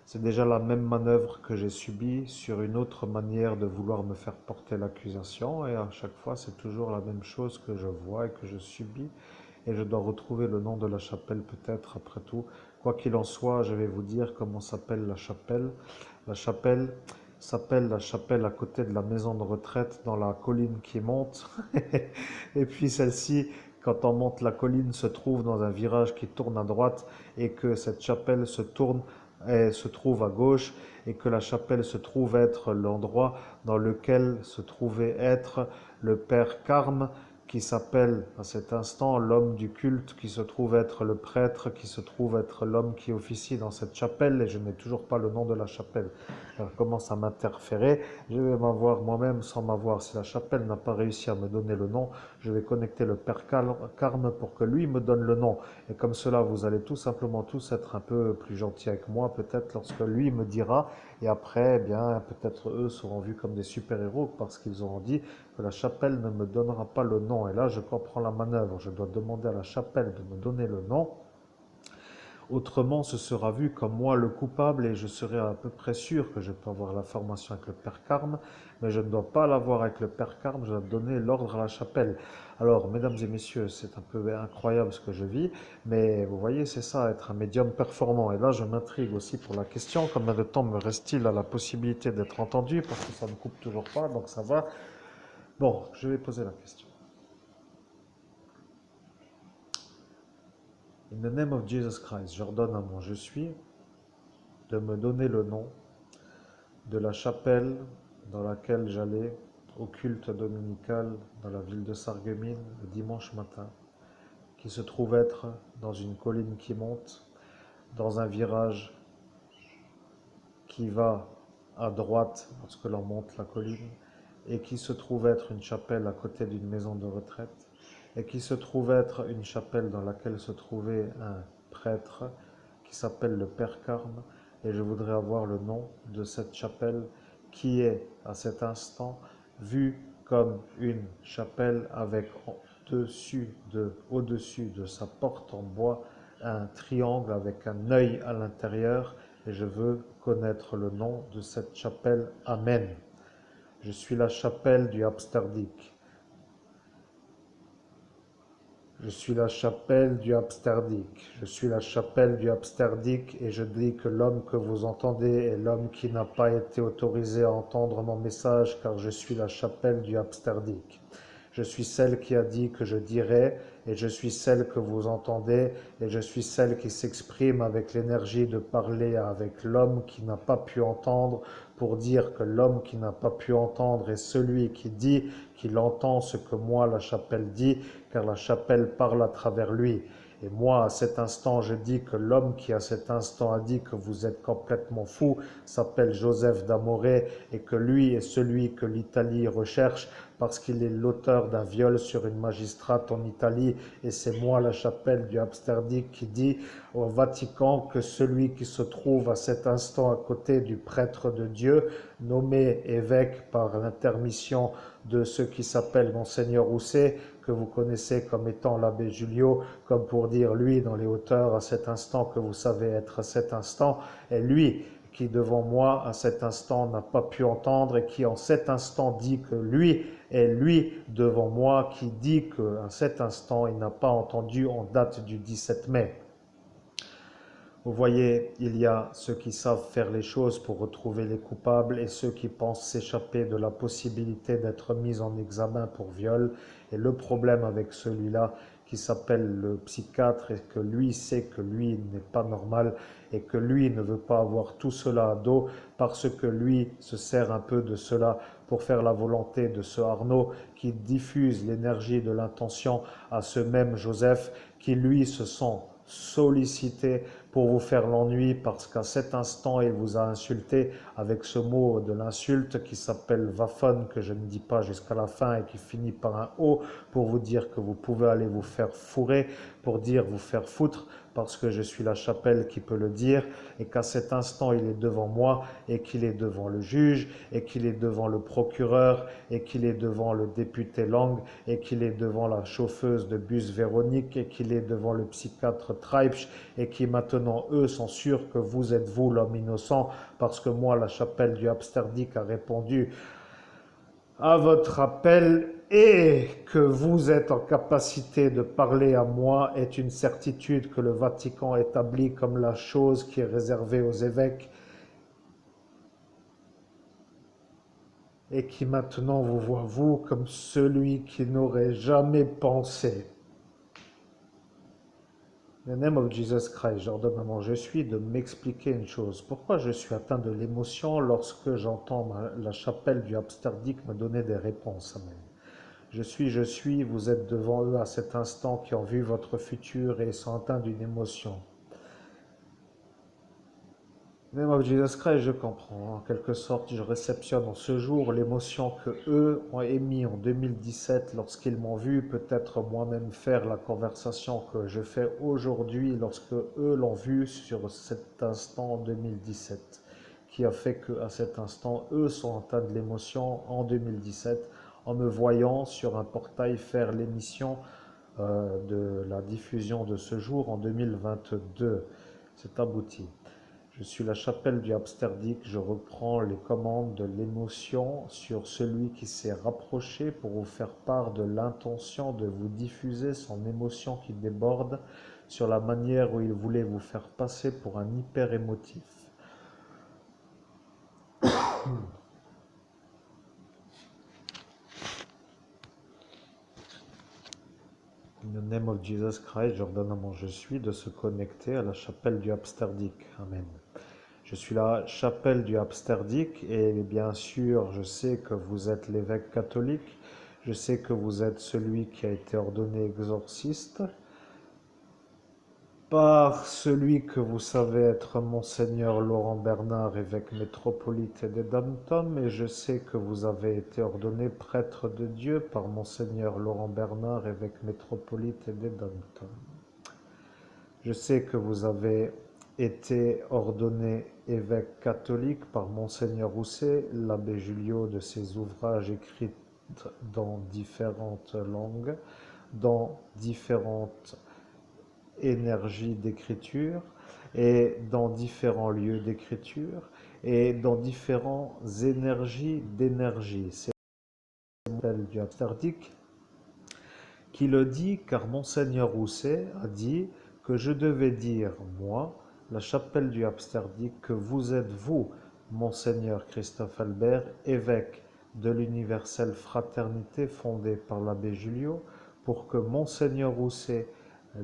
Speaker 1: C'est déjà la même manœuvre que j'ai subie sur une autre manière de vouloir me faire porter l'accusation, et à chaque fois c'est toujours la même chose que je vois et que je subis, et je dois retrouver le nom de la chapelle peut-être après tout. Quoi qu'il en soit, je vais vous dire comment s'appelle la chapelle. La chapelle s'appelle la chapelle à côté de la maison de retraite dans la colline qui monte. Et puis celle-ci, quand on monte la colline, se trouve dans un virage qui tourne à droite, et que cette chapelle se tourne et se trouve à gauche, et que la chapelle se trouve être l'endroit dans lequel se trouvait être le père Carme, qui s'appelle à cet instant l'homme du culte, qui se trouve être le prêtre, qui se trouve être l'homme qui officie dans cette chapelle, et je n'ai toujours pas le nom de la chapelle. Elle commence à m'interférer, je vais m'avoir moi-même sans m'avoir. Si la chapelle n'a pas réussi à me donner le nom, je vais connecter le père Carme pour que lui me donne le nom. Et comme cela, vous allez tout simplement tous être un peu plus gentils avec moi, peut-être lorsque lui me dira, et après, eh bien, peut-être eux seront vus comme des super-héros parce qu'ils auront dit que la chapelle ne me donnera pas le nom. Et là, je comprends la manœuvre. Je dois demander à la chapelle de me donner le nom. Autrement, ce sera vu comme moi le coupable, et je serai à peu près sûr que je peux avoir l'information avec le père Carme, mais je ne dois pas l'avoir avec le père Carme, je dois donner l'ordre à la chapelle. Alors, mesdames et messieurs, c'est un peu incroyable ce que je vis, mais vous voyez, c'est ça, être un médium performant. Et là, je m'intrigue aussi pour la question, combien de temps me reste-t-il à la possibilité d'être entendu, parce que ça ne coupe toujours pas, donc ça va. Bon, je vais poser la question. In the name of Jesus Christ, j'ordonne à mon je suis de me donner le nom de la chapelle dans laquelle j'allais au culte dominical dans la ville de Sarreguemines le dimanche matin, qui se trouve être dans une colline qui monte, dans un virage qui va à droite lorsque l'on monte la colline, et qui se trouve être une chapelle à côté d'une maison de retraite, et qui se trouve être une chapelle dans laquelle se trouvait un prêtre qui s'appelle le Père Carme, et je voudrais avoir le nom de cette chapelle qui est à cet instant vue comme une chapelle avec au-dessus de sa porte en bois un triangle avec un œil à l'intérieur, et je veux connaître le nom de cette chapelle. Amen. Je suis la chapelle du Absterdique. Je suis la chapelle du Absterdique. Je suis la chapelle du Absterdique, et je dis que l'homme que vous entendez est l'homme qui n'a pas été autorisé à entendre mon message, car je suis la chapelle du Absterdique. Je suis celle qui a dit que je dirais, et je suis celle que vous entendez, et je suis celle qui s'exprime avec l'énergie de parler avec l'homme qui n'a pas pu entendre, pour dire que l'homme qui n'a pas pu entendre est celui qui dit qu'il entend ce que moi, la chapelle, dit, car la chapelle parle à travers lui. Et moi, à cet instant, je dis que l'homme qui à cet instant a dit que vous êtes complètement fou s'appelle Joseph d'Amoré, et que lui est celui que l'Italie recherche parce qu'il est l'auteur d'un viol sur une magistrate en Italie, et c'est moi, la chapelle du Absterdique, qui dit au Vatican que celui qui se trouve à cet instant à côté du prêtre de Dieu, nommé évêque par l'intermission de ce qui s'appelle Monseigneur Rousset, que vous connaissez comme étant l'abbé Julio, comme pour dire lui dans les hauteurs à cet instant que vous savez être à cet instant, est lui qui devant moi à cet instant n'a pas pu entendre, et qui en cet instant dit que lui est lui devant moi qui dit qu'à cet instant il n'a pas entendu en date du 17 mai. Vous voyez, il y a ceux qui savent faire les choses pour retrouver les coupables, et ceux qui pensent s'échapper de la possibilité d'être mis en examen pour viol. Et le problème avec celui-là, qui s'appelle le psychiatre, est que lui sait que lui n'est pas normal, et que lui ne veut pas avoir tout cela à dos, parce que lui se sert un peu de cela pour faire la volonté de ce Arnaud qui diffuse l'énergie de l'intention à ce même Joseph, qui lui se sent sollicité pour vous faire l'ennui, parce qu'à cet instant il vous a insulté avec ce mot de l'insulte qui s'appelle Wafon, que je ne dis pas jusqu'à la fin et qui finit par un O, pour vous dire que vous pouvez aller vous faire fourrer, pour dire vous faire foutre, parce que je suis la chapelle qui peut le dire, et qu'à cet instant il est devant moi, et qu'il est devant le juge, et qu'il est devant le procureur, et qu'il est devant le député Lang, et qu'il est devant la chauffeuse de bus Véronique, et qu'il est devant le psychiatre Treibsch, et qui maintenant eux sont sûrs que vous êtes vous l'homme innocent, parce que moi la chapelle du Absterdique a répondu à votre appel, et que vous êtes en capacité de parler à moi est une certitude que le Vatican établit comme la chose qui est réservée aux évêques, et qui maintenant vous voit vous comme celui qui n'aurait jamais pensé. In the name of Jesus Christ, j'ordonne à mon je suis de m'expliquer une chose. Pourquoi je suis atteint de l'émotion lorsque j'entends la chapelle du Absterdique me donner des réponses? Amen. Je suis, vous êtes devant eux à cet instant qui ont vu votre futur et sont atteints d'une émotion. Name of Jesus Christ, je comprends. En quelque sorte, je réceptionne en ce jour l'émotion que eux ont émis en 2017 lorsqu'ils m'ont vu peut-être moi-même faire la conversation que je fais aujourd'hui lorsque eux l'ont vu sur cet instant en 2017, qui a fait qu'à cet instant, eux sont atteints de l'émotion en 2017 en me voyant sur un portail faire l'émission de la diffusion de ce jour en 2022. C'est abouti. Je suis la chapelle du Absterdique, je reprends les commandes de l'émotion sur celui qui s'est rapproché pour vous faire part de l'intention de vous diffuser son émotion qui déborde, sur la manière où il voulait vous faire passer pour un hyper émotif. In the name of Jesus Christ, j'ordonne à mon je suis de se connecter à la chapelle du Absterdique. Amen. Je suis la chapelle du Absterdique et bien sûr, je sais que vous êtes l'évêque catholique. Je sais que vous êtes celui qui a été ordonné exorciste par celui que vous savez être Monseigneur Laurent Bernard, évêque métropolite des Dom-Tom, et je sais que vous avez été ordonné prêtre de Dieu par Monseigneur Laurent Bernard, évêque métropolite des Dom-Tom. Je sais que vous avez été ordonné évêque catholique par Monseigneur Rousset, l'abbé Julio, de ses ouvrages écrits dans différentes langues, dans différentes énergies d'écriture et dans différents lieux d'écriture et dans différentes énergies d'énergie. C'est le modèle du Absterdique qui le dit, car Monseigneur Rousset a dit que je devais dire, moi, la chapelle du Absterdique, que vous êtes vous, Monseigneur Christophe Albert, évêque de l'universelle fraternité fondée par l'abbé Julio, pour que Monseigneur Rousset,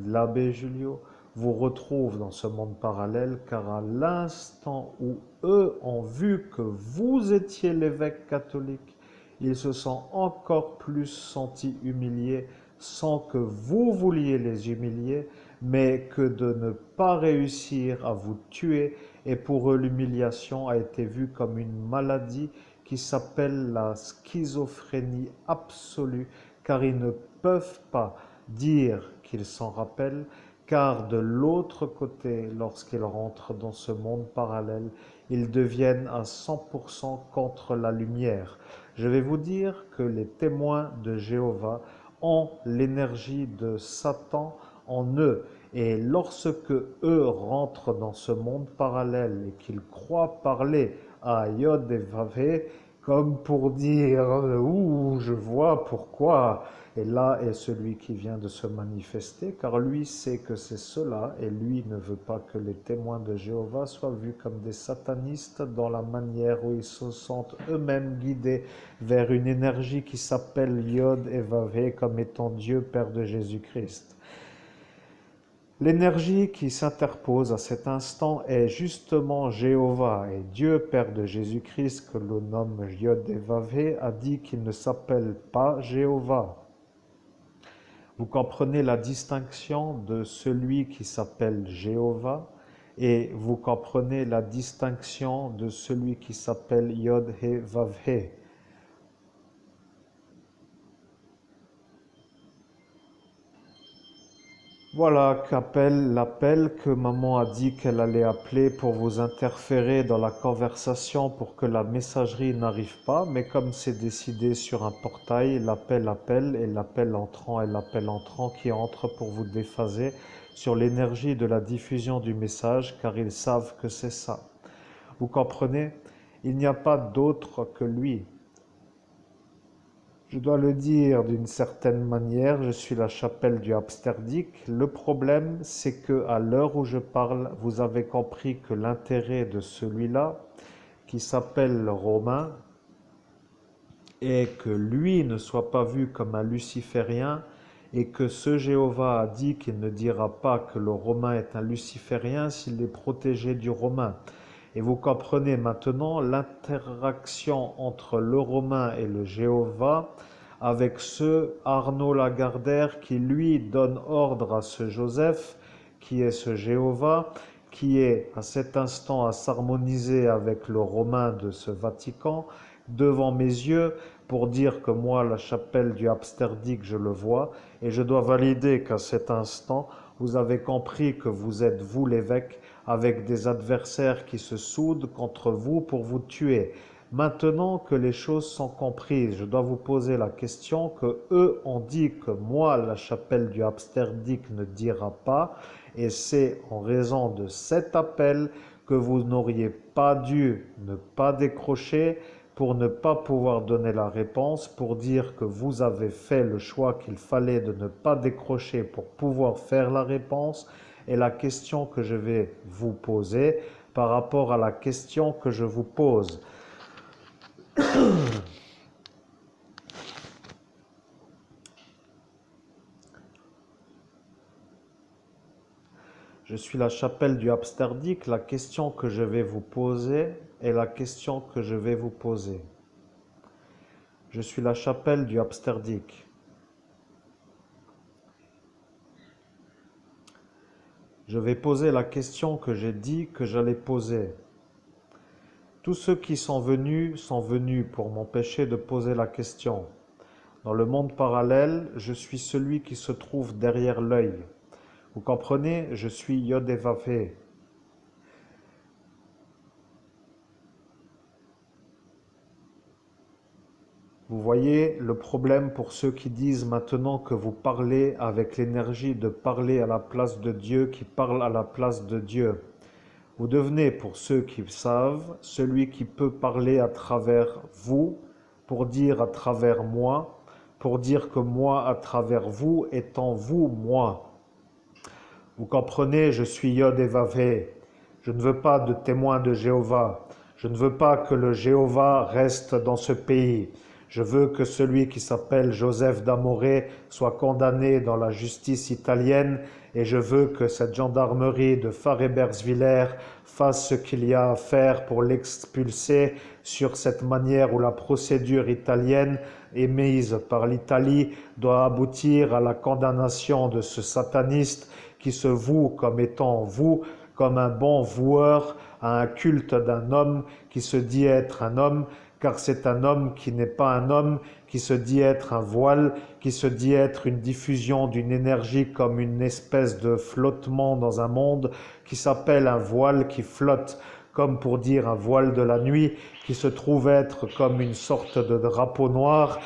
Speaker 1: l'abbé Julio, vous retrouve dans ce monde parallèle, car à l'instant où eux ont vu que vous étiez l'évêque catholique, ils se sont encore plus sentis humiliés sans que vous vouliez les humilier, mais que de ne pas réussir à vous tuer, et pour eux l'humiliation a été vue comme une maladie qui s'appelle la schizophrénie absolue, car ils ne peuvent pas dire qu'ils s'en rappellent, car de l'autre côté, lorsqu'ils rentrent dans ce monde parallèle, ils deviennent à 100% contre la lumière. Je vais vous dire que les témoins de Jéhovah ont l'énergie de Satan en eux. Et lorsque eux rentrent dans ce monde parallèle et qu'ils croient parler à Yod et Vavé, comme pour dire ouh, je vois pourquoi. Et là est celui qui vient de se manifester, car lui sait que c'est cela, et lui ne veut pas que les témoins de Jéhovah soient vus comme des satanistes dans la manière où ils se sentent eux-mêmes guidés vers une énergie qui s'appelle Yod et Vavé comme étant Dieu Père de Jésus-Christ. L'énergie qui s'interpose à cet instant est justement Jéhovah, et Dieu Père de Jésus-Christ, que l'on nomme Yod et Vavé, a dit qu'il ne s'appelle pas Jéhovah. Vous comprenez la distinction de celui qui s'appelle Jéhovah et vous comprenez la distinction de celui qui s'appelle Yod-He Vav-He. Voilà qu'appelle l'appel que maman a dit qu'elle allait appeler pour vous interférer dans la conversation pour que la messagerie n'arrive pas, mais comme c'est décidé sur un portail, l'appel appelle et l'appel entrant qui entre pour vous déphaser sur l'énergie de la diffusion du message, car ils savent que c'est ça. Vous comprenez? Il n'y a pas d'autre que lui. Je dois le dire d'une certaine manière, je suis la chapelle du Absterdique. Le problème, c'est que à l'heure où je parle, vous avez compris que l'intérêt de celui-là, qui s'appelle Romain, est que lui ne soit pas vu comme un luciférien, et que ce Jéhovah a dit qu'il ne dira pas que le Romain est un luciférien s'il est protégé du Romain. Et vous comprenez maintenant l'interaction entre le Romain et le Jéhovah avec ce Arnaud Lagardère qui lui donne ordre à ce Joseph, qui est ce Jéhovah, qui est à cet instant à s'harmoniser avec le Romain de ce Vatican, devant mes yeux, pour dire que moi, la chapelle du Absterdique, je le vois, et je dois valider qu'à cet instant, vous avez compris que vous êtes vous l'évêque, avec des adversaires qui se soudent contre vous pour vous tuer. Maintenant que les choses sont comprises, je dois vous poser la question que eux ont dit que moi, la chapelle du Absterdique ne dira pas, et c'est en raison de cet appel que vous n'auriez pas dû ne pas décrocher pour ne pas pouvoir donner la réponse, pour dire que vous avez fait le choix qu'il fallait de ne pas décrocher pour pouvoir faire la réponse, et la question que je vais vous poser par rapport à la question que je vous pose. Je suis la chapelle du Absterdique. La question que je vais vous poser est la question que je vais vous poser. Je suis la chapelle du Absterdique. Je vais poser la question que j'ai dit que j'allais poser. Tous ceux qui sont venus pour m'empêcher de poser la question. Dans le monde parallèle, je suis celui qui se trouve derrière l'œil. Vous comprenez? Je suis Yod-Hé-Vav-Hé. Vous voyez le problème pour ceux qui disent maintenant que vous parlez avec l'énergie de parler à la place de Dieu qui parle à la place de Dieu. Vous devenez, pour ceux qui savent, celui qui peut parler à travers vous, pour dire à travers moi, pour dire que moi à travers vous étant vous, moi. Vous comprenez, je suis Yod-Hé-Vav-Hé. Je ne veux pas de témoins de Jéhovah. Je ne veux pas que le Jéhovah reste dans ce pays. Je veux que celui qui s'appelle Joseph d'Amoré soit condamné dans la justice italienne et je veux que cette gendarmerie de Farebersviller fasse ce qu'il y a à faire pour l'expulser sur cette manière où la procédure italienne émise par l'Italie doit aboutir à la condamnation de ce sataniste qui se voue comme étant vous, comme un bon voueur à un culte d'un homme qui se dit être un homme, car c'est un homme qui n'est pas un homme, qui se dit être un voile, qui se dit être une diffusion d'une énergie comme une espèce de flottement dans un monde, qui s'appelle un voile qui flotte, comme pour dire un voile de la nuit, qui se trouve être comme une sorte de drapeau noir,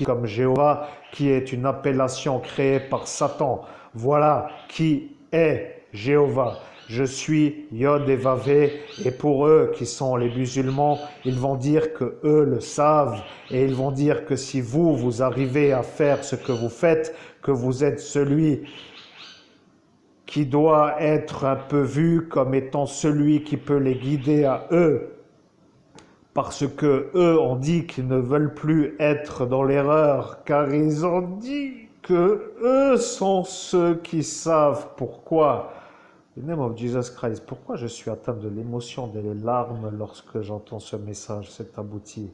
Speaker 1: comme Jéhovah, qui est une appellation créée par Satan. Voilà qui est Jéhovah. Je suis Yod-Hé-Vav-Hé, et pour eux qui sont les musulmans, ils vont dire que eux le savent, et ils vont dire que si vous arrivez à faire ce que vous faites, que vous êtes celui qui doit être un peu vu comme étant celui qui peut les guider à eux, parce que eux ont dit qu'ils ne veulent plus être dans l'erreur, car ils ont dit que eux sont ceux qui savent pourquoi. In the name of Jesus Christ, pourquoi je suis atteint de l'émotion, des larmes lorsque j'entends ce message, c'est abouti.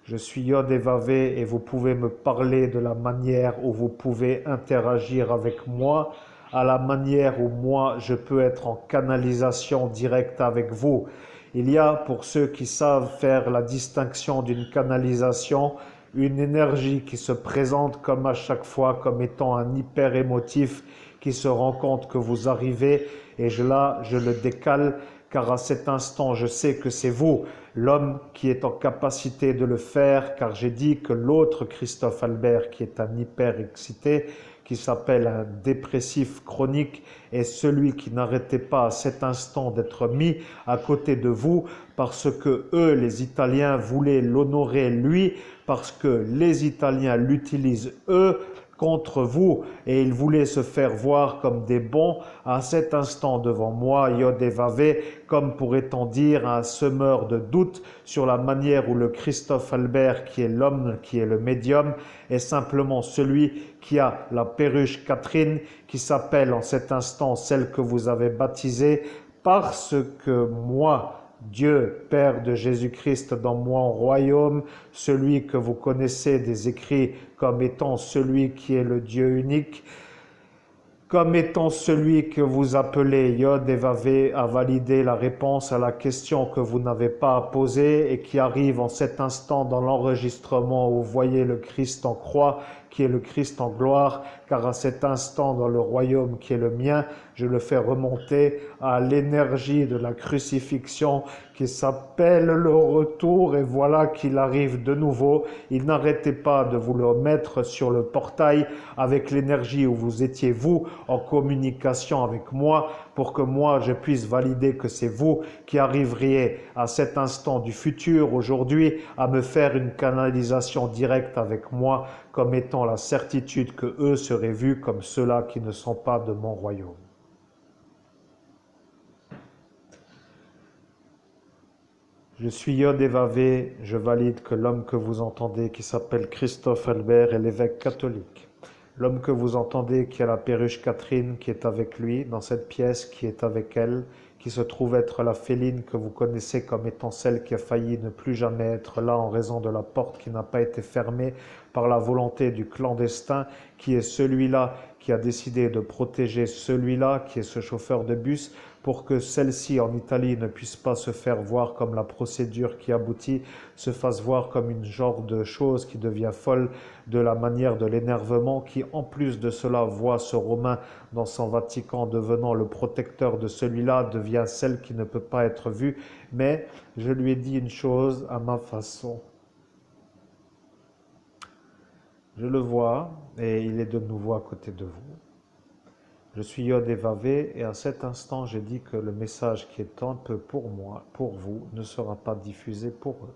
Speaker 1: Je suis Yod-Hé-Vav-Hé et vous pouvez me parler de la manière où vous pouvez interagir avec moi, à la manière où moi je peux être en canalisation directe avec vous. Il y a, pour ceux qui savent faire la distinction d'une canalisation, une énergie qui se présente comme à chaque fois comme étant un hyper émotif qui se rend compte que vous arrivez et je le décale car à cet instant je sais que c'est vous, l'homme qui est en capacité de le faire, car j'ai dit que l'autre Christophe Albert qui est un hyper excité, qui s'appelle un dépressif chronique, est celui qui n'arrêtait pas à cet instant d'être mis à côté de vous parce que eux, les Italiens, voulaient l'honorer lui, parce que les Italiens l'utilisent eux contre vous et ils voulaient se faire voir comme des bons à cet instant devant moi, Yod-Hé-Vav-Hé, comme pourrait-on dire un semeur de doute sur la manière où le Christophe Albert, qui est l'homme, qui est le médium, est simplement celui qui a la perruche Catherine, qui s'appelle en cet instant celle que vous avez baptisée, parce que moi, Dieu, Père de Jésus-Christ dans mon royaume, celui que vous connaissez des écrits comme étant celui qui est le Dieu unique, comme étant celui que vous appelez Yod-Hé-Vav-Hé, a validé la réponse à la question que vous n'avez pas à poser et qui arrive en cet instant dans l'enregistrement où vous voyez le Christ en croix, qui est le Christ en gloire, car à cet instant dans le royaume qui est le mien, je le fais remonter à l'énergie de la crucifixion qui s'appelle le retour, et voilà qu'il arrive de nouveau. Il n'arrêtait pas de vous le mettre sur le portail avec l'énergie où vous étiez vous en communication avec moi pour que moi je puisse valider que c'est vous qui arriveriez à cet instant du futur aujourd'hui à me faire une canalisation directe avec moi comme étant la certitude que eux seraient vus comme ceux-là qui ne sont pas de mon royaume. Je suis Yod-Hé-Vav-Hé, je valide que l'homme que vous entendez, qui s'appelle Christophe Albert, est l'évêque catholique. L'homme que vous entendez, qui a la perruche Catherine, qui est avec lui, dans cette pièce, qui est avec elle, qui se trouve être la féline que vous connaissez comme étant celle qui a failli ne plus jamais être là en raison de la porte qui n'a pas été fermée par la volonté du clandestin, qui est celui-là qui a décidé de protéger celui-là, qui est ce chauffeur de bus, pour que celle-ci en Italie ne puisse pas se faire voir comme la procédure qui aboutit, se fasse voir comme une genre de chose qui devient folle de la manière de l'énervement, qui en plus de cela voit ce Romain dans son Vatican devenant le protecteur de celui-là, devient celle qui ne peut pas être vue. Mais je lui ai dit une chose à ma façon. Je le vois et il est de nouveau à côté de vous. Je suis Yod et Vavé et à cet instant j'ai dit que le message qui est un peu pour moi, pour vous, ne sera pas diffusé pour eux.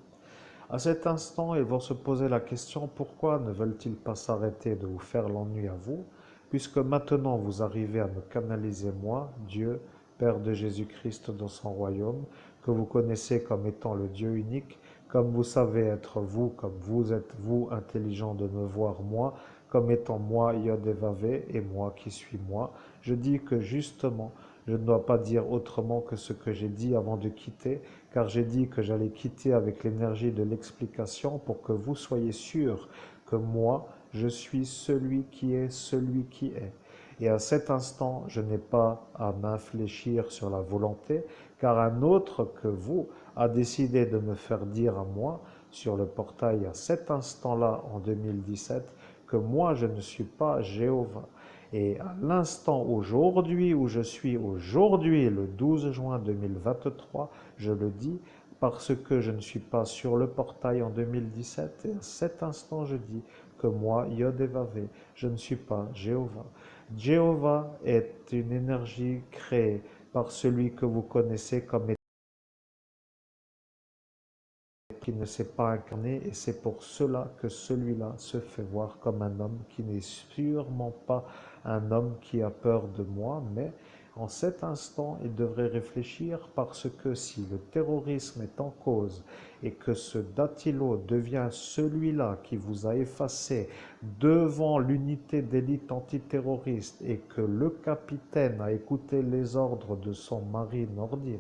Speaker 1: À cet instant, ils vont se poser la question pourquoi ne veulent-ils pas s'arrêter de vous faire l'ennui à vous, puisque maintenant vous arrivez à me canaliser moi, Dieu, Père de Jésus-Christ dans son royaume, que vous connaissez comme étant le Dieu unique, comme vous savez être vous, comme vous êtes vous intelligent de me voir moi, comme étant moi, Yod et Vavé, et moi qui suis moi. Je dis que justement, je ne dois pas dire autrement que ce que j'ai dit avant de quitter, car j'ai dit que j'allais quitter avec l'énergie de l'explication pour que vous soyez sûrs que moi, je suis celui qui est celui qui est. Et à cet instant, je n'ai pas à m'infléchir sur la volonté, car un autre que vous a décidé de me faire dire à moi, sur le portail à cet instant-là, en 2017, que moi, je ne suis pas Jéhovah. Et à l'instant aujourd'hui où je suis aujourd'hui, le 12 juin 2023, je le dis parce que je ne suis pas sur le portail en 2017. Et à cet instant, je dis que moi, Yod et Vavé, je ne suis pas Jéhovah. Jéhovah est une énergie créée par celui que vous connaissez comme qui ne s'est pas incarné, et c'est pour cela que celui-là se fait voir comme un homme qui n'est sûrement pas un homme qui a peur de moi, mais en cet instant, il devrait réfléchir parce que si le terrorisme est en cause et que ce Datilo devient celui-là qui vous a effacé devant l'unité d'élite antiterroriste et que le capitaine a écouté les ordres de son mari Nordine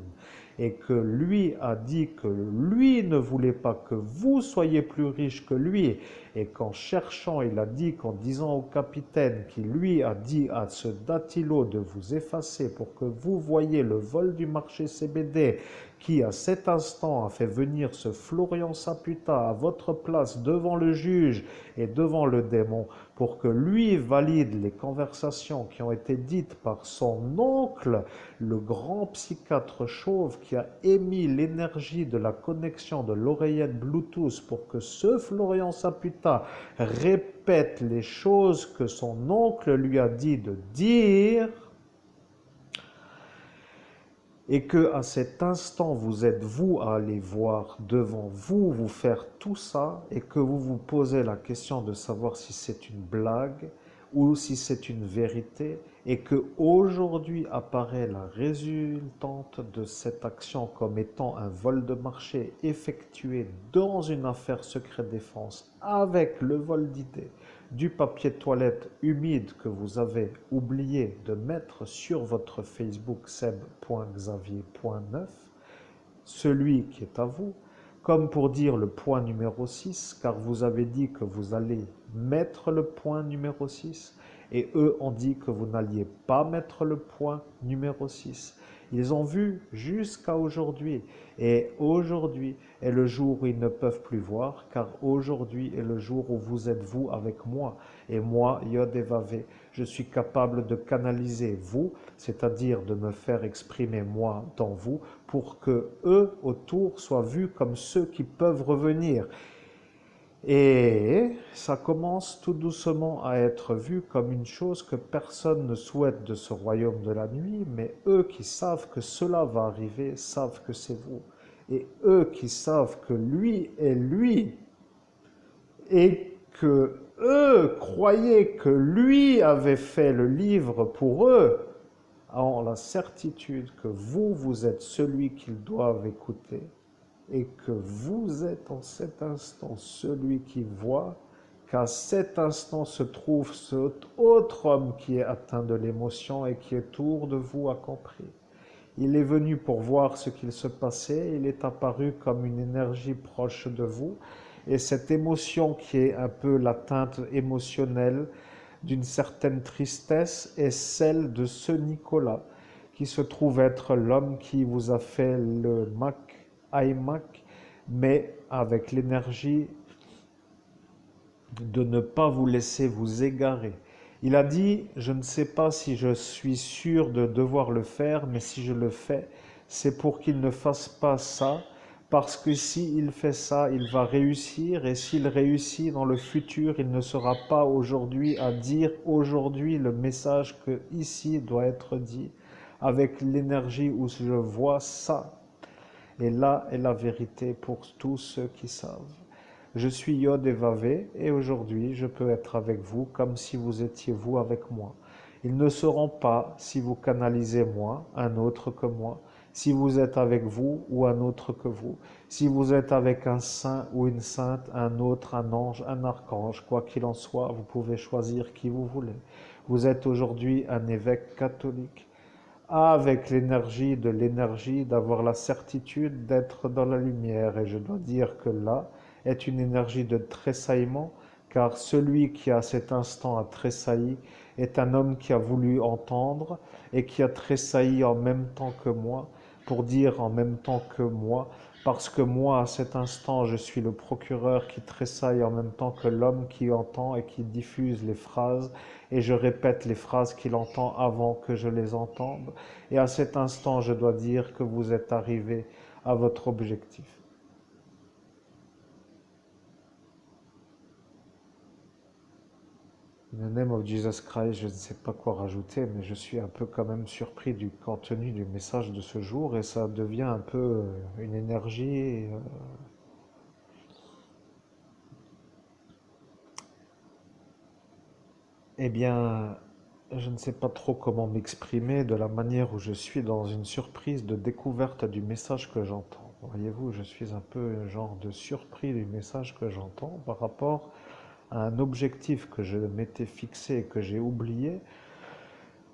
Speaker 1: et que lui a dit que lui ne voulait pas que vous soyez plus riche que lui, et qu'en cherchant, il a dit qu'en disant au capitaine qui lui a dit à ce Datilo de vous effacer pour que vous voyiez le vol du marché CBD, qui à cet instant a fait venir ce Florian Saputa à votre place devant le juge et devant le démon pour que lui valide les conversations qui ont été dites par son oncle, le grand psychiatre chauve qui a émis l'énergie de la connexion de l'oreillette Bluetooth pour que ce Florian Saputa répète les choses que son oncle lui a dit de dire, et que à cet instant vous êtes vous à aller voir devant vous, vous faire tout ça, et que vous vous posez la question de savoir si c'est une blague ou si c'est une vérité, et que aujourd'hui apparaît la résultante de cette action comme étant un vol de marché effectué dans une affaire secret défense avec le vol d'idées, du papier toilette humide que vous avez oublié de mettre sur votre Facebook seb.xavier.9, celui qui est à vous, comme pour dire le point numéro 6, car vous avez dit que vous allez mettre le point numéro 6, et eux ont dit que vous n'alliez pas mettre le point numéro 6. Ils ont vu jusqu'à aujourd'hui, et aujourd'hui est le jour où ils ne peuvent plus voir, car aujourd'hui est le jour où vous êtes vous avec moi, et moi, Yod et Vavé, je suis capable de canaliser vous, c'est-à-dire de me faire exprimer moi dans vous, pour que eux autour soient vus comme ceux qui peuvent revenir. Et ça commence tout doucement à être vu comme une chose que personne ne souhaite de ce royaume de la nuit, mais eux qui savent que cela va arriver savent que c'est vous. Et eux qui savent que lui est lui, et que eux croyaient que lui avait fait le livre pour eux, ont la certitude que vous, vous êtes celui qu'ils doivent écouter, et que vous êtes en cet instant celui qui voit qu'à cet instant se trouve cet autre homme qui est atteint de l'émotion et qui autour de vous a compris. Il est venu pour voir ce qu'il se passait, il est apparu comme une énergie proche de vous, et cette émotion qui est un peu l'atteinte émotionnelle d'une certaine tristesse est celle de ce Nicolas, qui se trouve être l'homme qui vous a fait le iMac, mais avec l'énergie de ne pas vous laisser vous égarer. Il a dit, je ne sais pas si je suis sûr de devoir le faire, mais si je le fais, c'est pour qu'il ne fasse pas ça, parce que s'il fait ça, il va réussir, et s'il réussit dans le futur, il ne sera pas aujourd'hui à dire aujourd'hui le message que ici doit être dit, avec l'énergie où je vois ça. Et là est la vérité pour tous ceux qui savent. Je suis Yod et Vavé, et aujourd'hui je peux être avec vous comme si vous étiez vous avec moi. Ils ne sauront pas si vous canalisez moi, un autre que moi, si vous êtes avec vous ou un autre que vous, si vous êtes avec un saint ou une sainte, un autre, un ange, un archange, quoi qu'il en soit, vous pouvez choisir qui vous voulez. Vous êtes aujourd'hui un évêque catholique, avec l'énergie, d'avoir la certitude d'être dans la lumière. Et je dois dire que là est une énergie de tressaillement, car celui qui à cet instant a tressailli est un homme qui a voulu entendre et qui a tressailli en même temps que moi, pour dire en même temps que moi, parce que moi, à cet instant, je suis le procureur qui tressaille en même temps que l'homme qui entend et qui diffuse les phrases, et je répète les phrases qu'il entend avant que je les entende. Et à cet instant, je dois dire que vous êtes arrivé à votre objectif. In the name of Jesus Christ, je ne sais pas quoi rajouter, mais je suis un peu quand même surpris du contenu du message de ce jour et ça devient un peu une énergie. Eh bien, je ne sais pas trop comment m'exprimer de la manière où je suis dans une surprise de découverte du message que j'entends. Voyez-vous, je suis un peu un genre de surpris du message que j'entends par rapport à un objectif que je m'étais fixé et que j'ai oublié,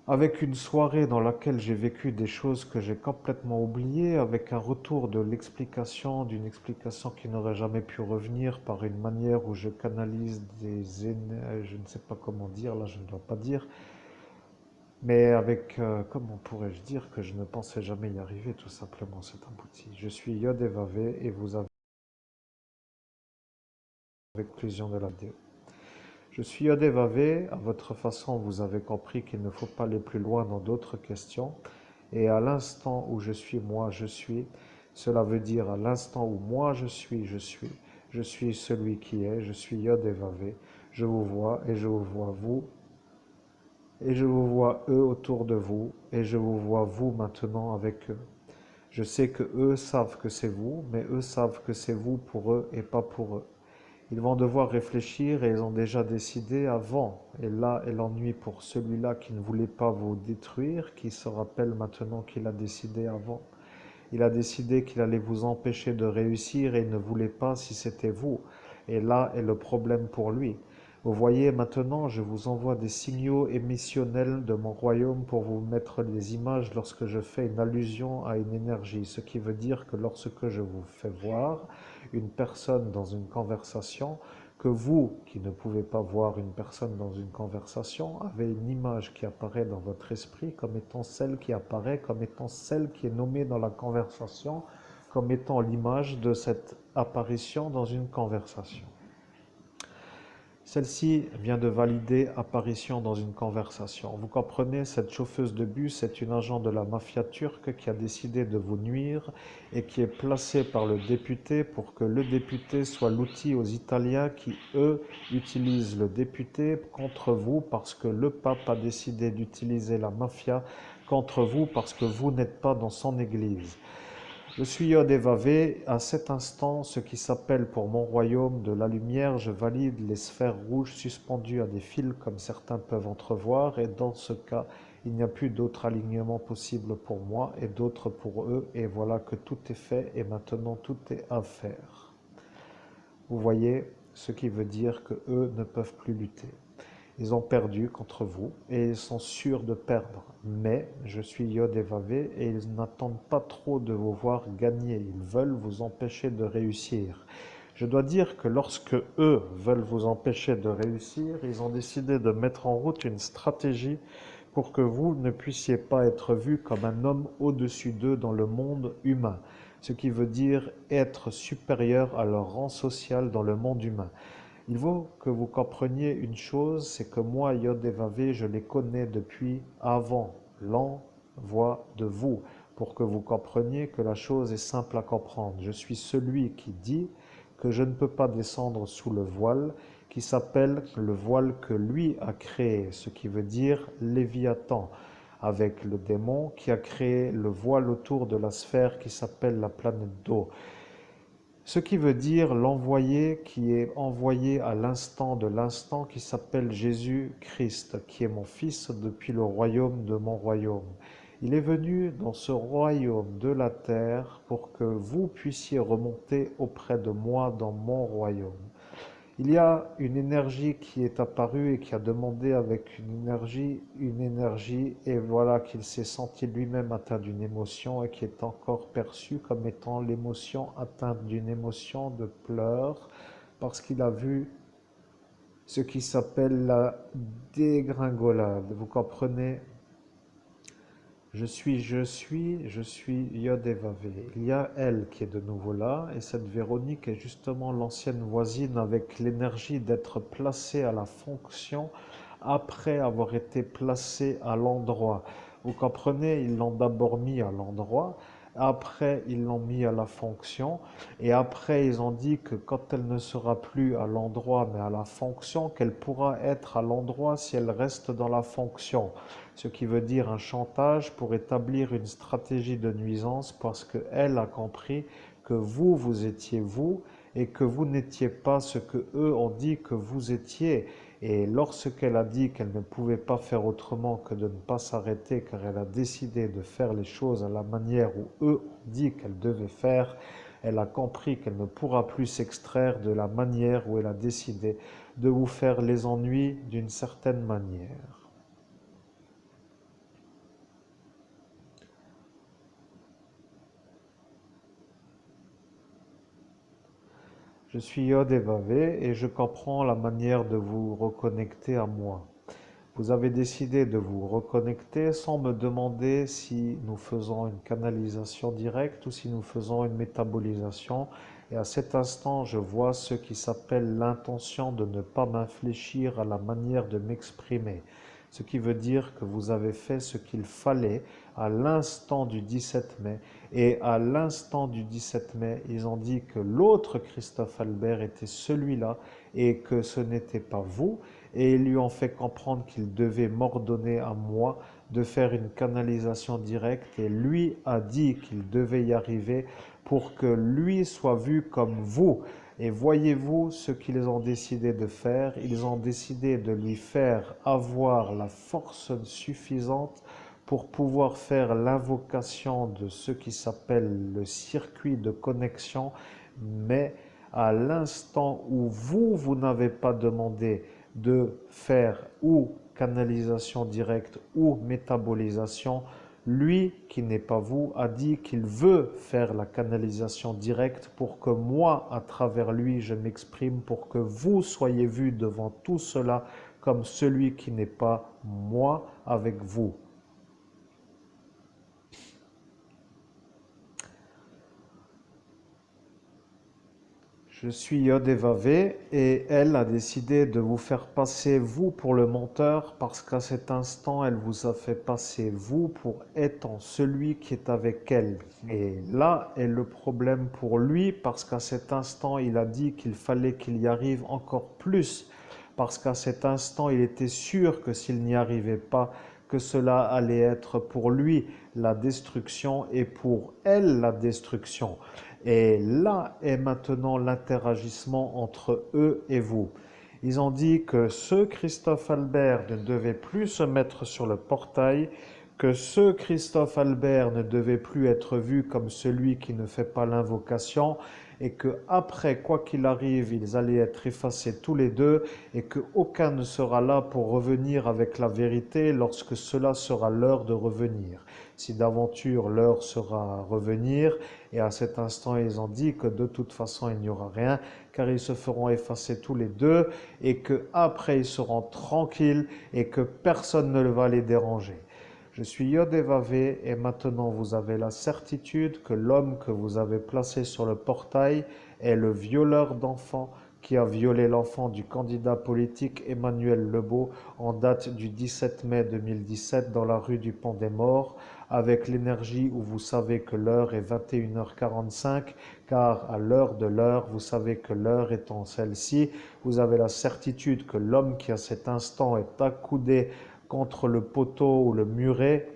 Speaker 1: avec une soirée dans laquelle j'ai vécu des choses que j'ai complètement oubliées, avec un retour de l'explication, d'une explication qui n'aurait jamais pu revenir par une manière où je canalise des énergies, je ne sais pas comment dire, là je ne dois pas dire, mais avec, comment pourrais-je dire que je ne pensais jamais y arriver, tout simplement, c'est abouti. Je suis Yod et Vavé et vous avez l'exclusion de la vidéo. Je suis Yod et Vavé, à votre façon, vous avez compris qu'il ne faut pas aller plus loin dans d'autres questions. Et à l'instant où je suis moi, je suis, cela veut dire à l'instant où moi je suis celui qui est, je suis Yod et Vavé, je vous vois et je vous vois vous, et je vous vois eux autour de vous, et je vous vois vous maintenant avec eux. Je sais que eux savent que c'est vous, mais eux savent que c'est vous pour eux et pas pour eux. Ils vont devoir réfléchir et ils ont déjà décidé avant. Et là est l'ennui pour celui-là qui ne voulait pas vous détruire, qui se rappelle maintenant qu'il a décidé avant. Il a décidé qu'il allait vous empêcher de réussir et il ne voulait pas si c'était vous. Et là est le problème pour lui. Vous voyez, maintenant, je vous envoie des signaux émissionnels de mon royaume pour vous mettre des images lorsque je fais une allusion à une énergie. Ce qui veut dire que lorsque je vous fais voir une personne dans une conversation, que vous, qui ne pouvez pas voir une personne dans une conversation, avez une image qui apparaît dans votre esprit comme étant celle qui apparaît, comme étant celle qui est nommée dans la conversation, comme étant l'image de cette apparition dans une conversation. Celle-ci vient de valider apparition dans une conversation. Vous comprenez, cette chauffeuse de bus est une agent de la mafia turque qui a décidé de vous nuire et qui est placée par le député pour que le député soit l'outil aux Italiens qui, eux, utilisent le député contre vous parce que le pape a décidé d'utiliser la mafia contre vous parce que vous n'êtes pas dans son église. Je suis Yod et Vavé, à cet instant, ce qui s'appelle pour mon royaume de la lumière, je valide les sphères rouges suspendues à des fils comme certains peuvent entrevoir, et dans ce cas, il n'y a plus d'autre alignement possible pour moi et d'autres pour eux, et voilà que tout est fait et maintenant tout est à faire. Vous voyez, ce qui veut dire que eux ne peuvent plus lutter. Ils ont perdu contre vous et ils sont sûrs de perdre. Mais je suis Yod et Vavé et ils n'attendent pas trop de vous voir gagner. Ils veulent vous empêcher de réussir. Je dois dire que lorsque eux veulent vous empêcher de réussir, ils ont décidé de mettre en route une stratégie pour que vous ne puissiez pas être vu comme un homme au-dessus d'eux dans le monde humain, ce qui veut dire être supérieur à leur rang social dans le monde humain. Il faut que vous compreniez une chose, c'est que moi, Yod et Vavé, je les connais depuis avant l'envoi de vous, pour que vous compreniez que la chose est simple à comprendre. Je suis celui qui dit que je ne peux pas descendre sous le voile, qui s'appelle le voile que lui a créé, ce qui veut dire Léviathan, avec le démon qui a créé le voile autour de la sphère qui s'appelle la planète d'eau. Ce qui veut dire l'envoyé qui est envoyé à l'instant de l'instant qui s'appelle Jésus-Christ, qui est mon Fils depuis le royaume de mon royaume. Il est venu dans ce royaume de la terre pour que vous puissiez remonter auprès de moi dans mon royaume. Il y a une énergie qui est apparue et qui a demandé avec une énergie, et voilà qu'il s'est senti lui-même atteint d'une émotion et qui est encore perçu comme étant l'émotion atteinte d'une émotion de pleurs, parce qu'il a vu ce qui s'appelle la dégringolade. Vous comprenez? Je suis Yod et Vavé. Il y a elle qui est de nouveau là, et cette Véronique est justement l'ancienne voisine avec l'énergie d'être placée à la fonction après avoir été placée à l'endroit. Vous comprenez, ils l'ont d'abord mis à l'endroit, après ils l'ont mis à la fonction, et après ils ont dit que quand elle ne sera plus à l'endroit mais à la fonction, qu'elle pourra être à l'endroit si elle reste dans la fonction, ce qui veut dire un chantage pour établir une stratégie de nuisance parce qu'elle a compris que vous étiez vous et que vous n'étiez pas ce que eux ont dit que vous étiez. Et lorsqu'elle a dit qu'elle ne pouvait pas faire autrement que de ne pas s'arrêter car elle a décidé de faire les choses à la manière où eux ont dit qu'elle devait faire, elle a compris qu'elle ne pourra plus s'extraire de la manière où elle a décidé de vous faire les ennuis d'une certaine manière. Je suis Yod et Vavé et je comprends la manière de vous reconnecter à moi. Vous avez décidé de vous reconnecter sans me demander si nous faisons une canalisation directe ou si nous faisons une métabolisation. Et à cet instant, je vois ce qui s'appelle l'intention de ne pas m'infléchir à la manière de m'exprimer. Ce qui veut dire que vous avez fait ce qu'il fallait à l'instant du 17 mai. Et à l'instant du 17 mai, ils ont dit que l'autre Christophe Albert était celui-là et que ce n'était pas vous. Et ils lui ont fait comprendre qu'il devait m'ordonner à moi de faire une canalisation directe. Et lui a dit qu'il devait y arriver pour que lui soit vu comme vous. Et voyez-vous ce qu'ils ont décidé de faire? Ils ont décidé de lui faire avoir la force suffisante pour pouvoir faire l'invocation de ce qui s'appelle le circuit de connexion, mais à l'instant où vous n'avez pas demandé de faire ou canalisation directe ou métabolisation, lui, qui n'est pas vous, a dit qu'il veut faire la canalisation directe pour que moi, à travers lui, je m'exprime, pour que vous soyez vus devant tout cela comme celui qui n'est pas moi avec vous. Je suis Yod et Vavé et elle a décidé de vous faire passer vous pour le menteur parce qu'à cet instant, elle vous a fait passer vous pour étant celui qui est avec elle. Et là est le problème pour lui parce qu'à cet instant, il a dit qu'il fallait qu'il y arrive encore plus parce qu'à cet instant, il était sûr que s'il n'y arrivait pas, que cela allait être pour lui la destruction et pour elle la destruction. Et là est maintenant l'interagissement entre eux et vous. Ils ont dit que ce Christophe Albert ne devait plus se mettre sur le portail, que ce Christophe Albert ne devait plus être vu comme celui qui ne fait pas l'invocation et que après, quoi qu'il arrive, ils allaient être effacés tous les deux et qu'aucun ne sera là pour revenir avec la vérité lorsque cela sera l'heure de revenir. Si d'aventure l'heure sera à revenir, et à cet instant ils ont dit que de toute façon il n'y aura rien, car ils se feront effacer tous les deux et qu'après ils seront tranquilles et que personne ne va les déranger. Je suis Yod-Hé-Vavé et maintenant vous avez la certitude que l'homme que vous avez placé sur le portail est le violeur d'enfants qui a violé l'enfant du candidat politique Emmanuel Lebeau en date du 17 mai 2017 dans la rue du Pont des Morts, avec l'énergie où vous savez que l'heure est 21h45, car à l'heure de l'heure, vous savez que l'heure étant celle-ci, vous avez la certitude que l'homme qui à cet instant est accoudé contre le poteau ou le muret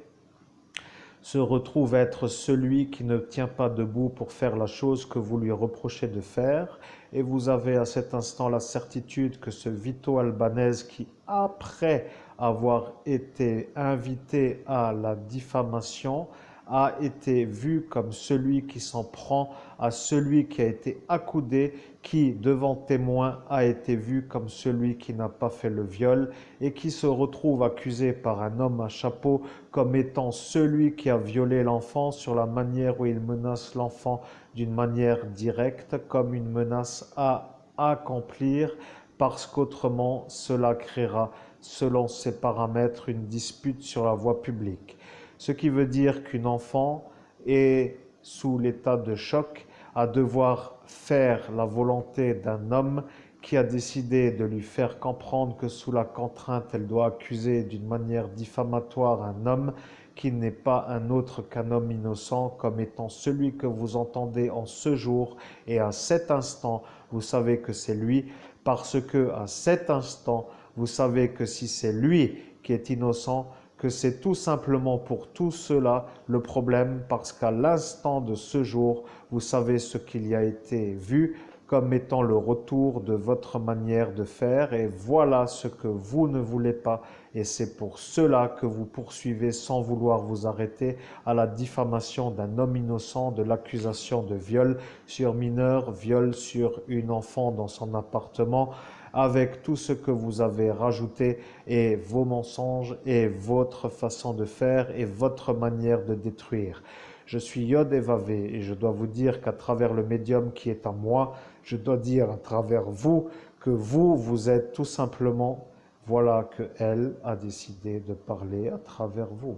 Speaker 1: se retrouve être celui qui ne tient pas debout pour faire la chose que vous lui reprochez de faire. Et vous avez à cet instant la certitude que ce Vito Albanese qui, après avoir été invité à la diffamation, a été vu comme celui qui s'en prend à celui qui a été accoudé, qui, devant témoin, a été vu comme celui qui n'a pas fait le viol et qui se retrouve accusé par un homme à chapeau comme étant celui qui a violé l'enfant sur la manière où il menace l'enfant d'une manière directe, comme une menace à accomplir, parce qu'autrement cela créera, selon ses paramètres, une dispute sur la voie publique. Ce qui veut dire qu'un enfant est sous l'état de choc à devoir faire la volonté d'un homme qui a décidé de lui faire comprendre que sous la contrainte, elle doit accuser d'une manière diffamatoire un homme qui n'est pas un autre qu'un homme innocent, comme étant celui que vous entendez en ce jour, et à cet instant, vous savez que c'est lui, parce que à cet instant, vous savez que si c'est lui qui est innocent, que c'est tout simplement pour tout cela le problème, parce qu'à l'instant de ce jour, vous savez ce qu'il y a été vu comme étant le retour de votre manière de faire, et voilà ce que vous ne voulez pas, et c'est pour cela que vous poursuivez sans vouloir vous arrêter à la diffamation d'un homme innocent, de l'accusation de viol sur mineur, viol sur une enfant dans son appartement, avec tout ce que vous avez rajouté et vos mensonges et votre façon de faire et votre manière de détruire. Je suis Yod-Hé-Vavé et je dois vous dire qu'à travers le médium qui est en moi, je dois dire à travers vous que vous êtes tout simplement, voilà que elle a décidé de parler à travers vous.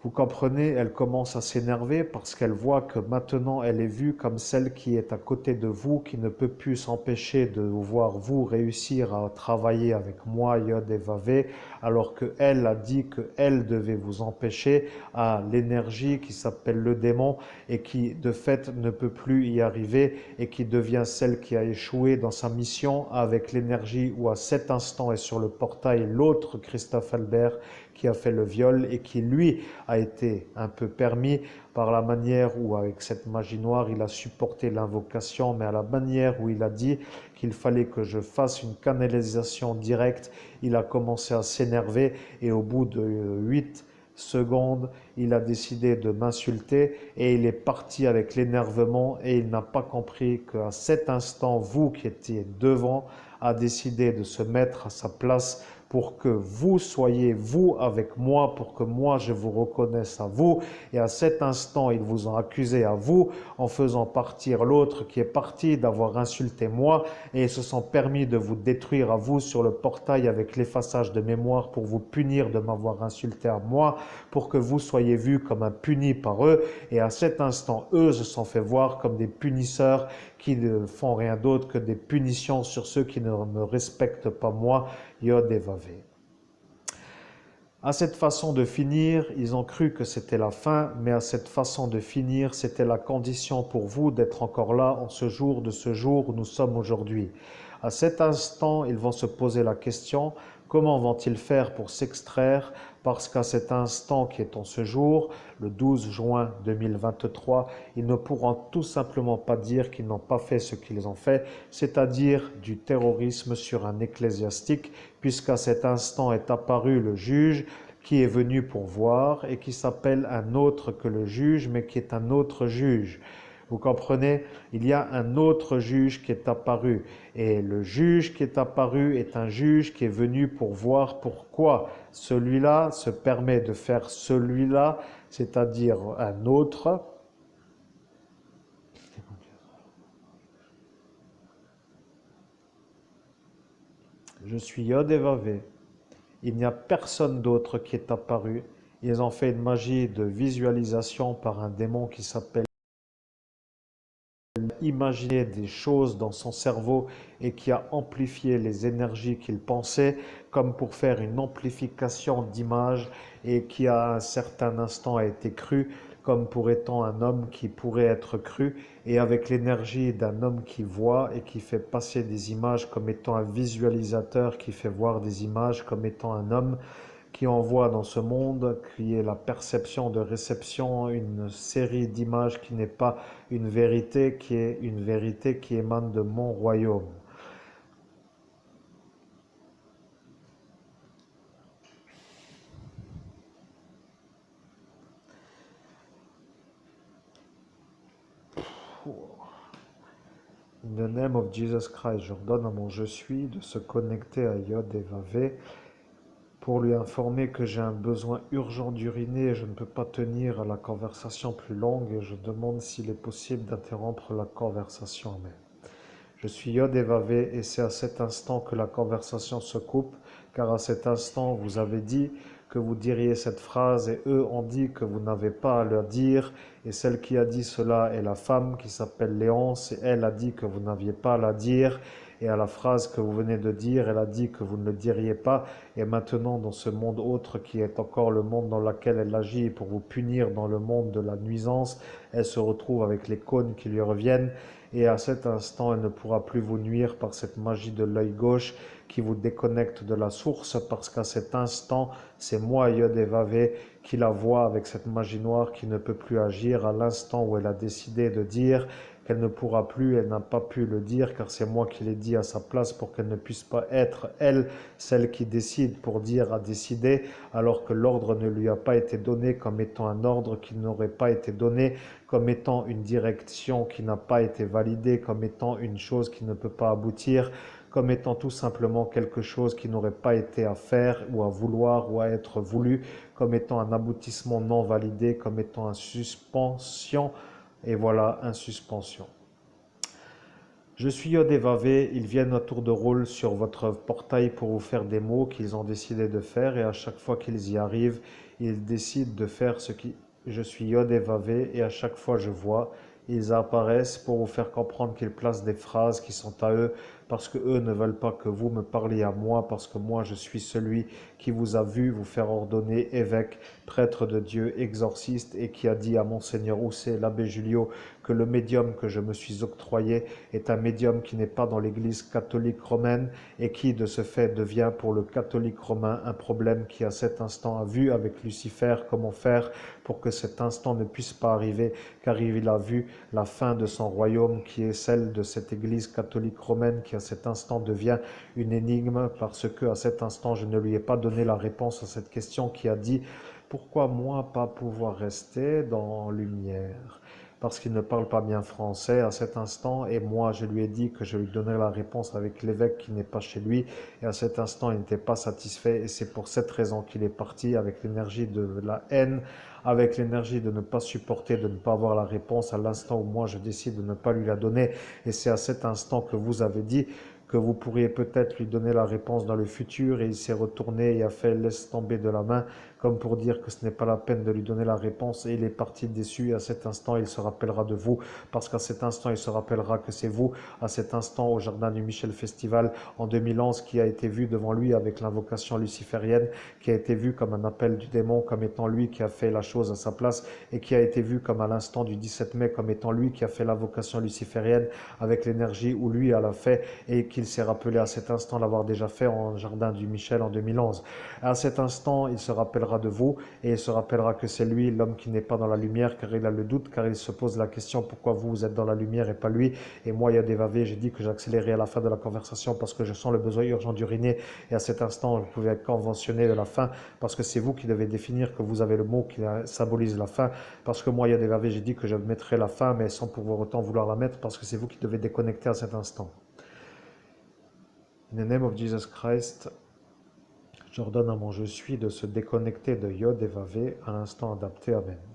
Speaker 1: Vous comprenez, elle commence à s'énerver parce qu'elle voit que maintenant elle est vue comme celle qui est à côté de vous, qui ne peut plus s'empêcher de voir vous réussir à travailler avec moi, Yod-Hé-Vavé, alors qu'elle a dit qu'elle devait vous empêcher à l'énergie qui s'appelle le démon et qui de fait ne peut plus y arriver et qui devient celle qui a échoué dans sa mission avec l'énergie où à cet instant est sur le portail l'autre Christophe Albert qui a fait le viol et qui lui a été un peu permis par la manière où avec cette magie noire il a supporté l'invocation, mais à la manière où il a dit qu'il fallait que je fasse une canalisation directe, il a commencé à s'énerver et au bout de 8 secondes, il a décidé de m'insulter et il est parti avec l'énervement et il n'a pas compris qu'à cet instant, vous qui étiez devant, a décidé de se mettre à sa place pour que vous soyez vous avec moi, pour que moi je vous reconnaisse à vous. Et à cet instant, ils vous ont accusé à vous en faisant partir l'autre qui est parti d'avoir insulté moi et ils se sont permis de vous détruire à vous sur le portail avec l'effaçage de mémoire pour vous punir de m'avoir insulté à moi, pour que vous soyez vus comme un puni par eux. Et à cet instant, eux se sont fait voir comme des punisseurs qui ne font rien d'autre que des punitions sur ceux qui ne me respectent pas moi, Yod-Hé-Vavé. À cette façon de finir, ils ont cru que c'était la fin, mais à cette façon de finir, c'était la condition pour vous d'être encore là en ce jour de ce jour où nous sommes aujourd'hui. À cet instant, ils vont se poser la question, comment vont-ils faire pour s'extraire? Parce qu'à cet instant qui est en ce jour, le 12 juin 2023, ils ne pourront tout simplement pas dire qu'ils n'ont pas fait ce qu'ils ont fait, c'est-à-dire du terrorisme sur un ecclésiastique, puisqu'à cet instant est apparu le juge qui est venu pour voir et qui s'appelle un autre que le juge, mais qui est un autre juge. Vous comprenez? Il y a un autre juge qui est apparu. Et le juge qui est apparu est un juge qui est venu pour voir pourquoi celui-là se permet de faire celui-là, c'est-à-dire un autre. Je suis Yod et Vavé. Il n'y a personne d'autre qui est apparu. Ils ont fait une magie de visualisation par un démon qui s'appelle imaginer des choses dans son cerveau et qui a amplifié les énergies qu'il pensait comme pour faire une amplification d'images et qui à un certain instant a été cru comme pour étant un homme qui pourrait être cru et avec l'énergie d'un homme qui voit et qui fait passer des images comme étant un visualisateur qui fait voir des images comme étant un homme qui envoie dans ce monde, qui est la perception de réception, une série d'images qui n'est pas une vérité, qui est une vérité qui émane de mon royaume. In the name of Jesus Christ, j'ordonne à mon je suis de se connecter à Yod et Vavé pour lui informer que j'ai un besoin urgent d'uriner et je ne peux pas tenir la conversation plus longue et je demande s'il est possible d'interrompre la conversation. Amen. Je suis Yod et Vavé et c'est à cet instant que la conversation se coupe, car à cet instant vous avez dit que vous diriez cette phrase et eux ont dit que vous n'avez pas à leur dire et celle qui a dit cela est la femme qui s'appelle Léonce et elle a dit que vous n'aviez pas à la dire et à la phrase que vous venez de dire, elle a dit que vous ne le diriez pas et maintenant dans ce monde autre qui est encore le monde dans lequel elle agit pour vous punir dans le monde de la nuisance, elle se retrouve avec les cônes qui lui reviennent et à cet instant, elle ne pourra plus vous nuire par cette magie de l'œil gauche qui vous déconnecte de la source, parce qu'à cet instant, c'est moi, Yod et Vavé, qui la vois avec cette magie noire qui ne peut plus agir à l'instant où elle a décidé de dire qu'elle ne pourra plus, elle n'a pas pu le dire, car c'est moi qui l'ai dit à sa place pour qu'elle ne puisse pas être, elle, celle qui décide pour dire à décider, alors que l'ordre ne lui a pas été donné comme étant un ordre qui n'aurait pas été donné, comme étant une direction qui n'a pas été validée, comme étant une chose qui ne peut pas aboutir, comme étant tout simplement quelque chose qui n'aurait pas été à faire ou à vouloir ou à être voulu, comme étant un aboutissement non validé, comme étant une suspension, et voilà, une suspension. Je suis Yod et Vavé, ils viennent à tour de rôle sur votre portail pour vous faire des mots qu'ils ont décidé de faire et à chaque fois qu'ils y arrivent, ils décident de faire ce qui... Je suis Yod et Vavé et à chaque fois je vois, ils apparaissent pour vous faire comprendre qu'ils placent des phrases qui sont à eux parce que eux ne veulent pas que vous me parliez à moi parce que moi je suis celui qui vous a vu vous faire ordonner évêque, prêtre de Dieu, exorciste et qui a dit à Monseigneur Housset, l'abbé Julio, que le médium que je me suis octroyé est un médium qui n'est pas dans l'Église catholique romaine et qui, de ce fait, devient pour le catholique romain un problème qui, à cet instant, a vu avec Lucifer comment faire pour que cet instant ne puisse pas arriver, car il a vu la fin de son royaume qui est celle de cette Église catholique romaine qui, à cet instant, devient une énigme parce que, à cet instant, je ne lui ai pas donné la réponse à cette question qui a dit « Pourquoi moi pas pouvoir rester dans lumière ?» Parce qu'il ne parle pas bien français à cet instant, et moi je lui ai dit que je lui donnerais la réponse avec l'évêque qui n'est pas chez lui, et à cet instant il n'était pas satisfait, et c'est pour cette raison qu'il est parti avec l'énergie de la haine, avec l'énergie de ne pas supporter, de ne pas avoir la réponse à l'instant où moi je décide de ne pas lui la donner, et c'est à cet instant que vous avez dit que vous pourriez peut-être lui donner la réponse dans le futur, et il s'est retourné et a fait laisse tomber de la main, comme pour dire que ce n'est pas la peine de lui donner la réponse, et il est parti déçu, et à cet instant il se rappellera de vous, parce qu'à cet instant il se rappellera que c'est vous, à cet instant au Jardin du Michel Festival en 2011, qui a été vu devant lui avec l'invocation luciférienne, qui a été vu comme un appel du démon, comme étant lui qui a fait la chose à sa place, et qui a été vu comme à l'instant du 17 mai, comme étant lui qui a fait l'invocation luciférienne avec l'énergie où lui l'a fait, et qu'il s'est rappelé à cet instant l'avoir déjà fait en Jardin du Michel en 2011. À cet instant, il se rappellera rappellera de vous et il se rappellera que c'est lui, l'homme qui n'est pas dans la lumière, car il a le doute, car il se pose la question pourquoi vous êtes dans la lumière et pas lui. Et moi, Yodévavé, j'ai dit que j'accélérais à la fin de la conversation parce que je sens le besoin urgent d'uriner et à cet instant, je pouvais être conventionné de la fin parce que c'est vous qui devez définir que vous avez le mot qui symbolise la fin. Parce que moi, Yodévavé, j'ai dit que je mettrais la fin, mais sans pour autant vouloir la mettre parce que c'est vous qui devez déconnecter à cet instant. In the name of Jesus Christ, j'ordonne à mon je suis de se déconnecter de Yod et Vavé à l'instant adapté. Amen.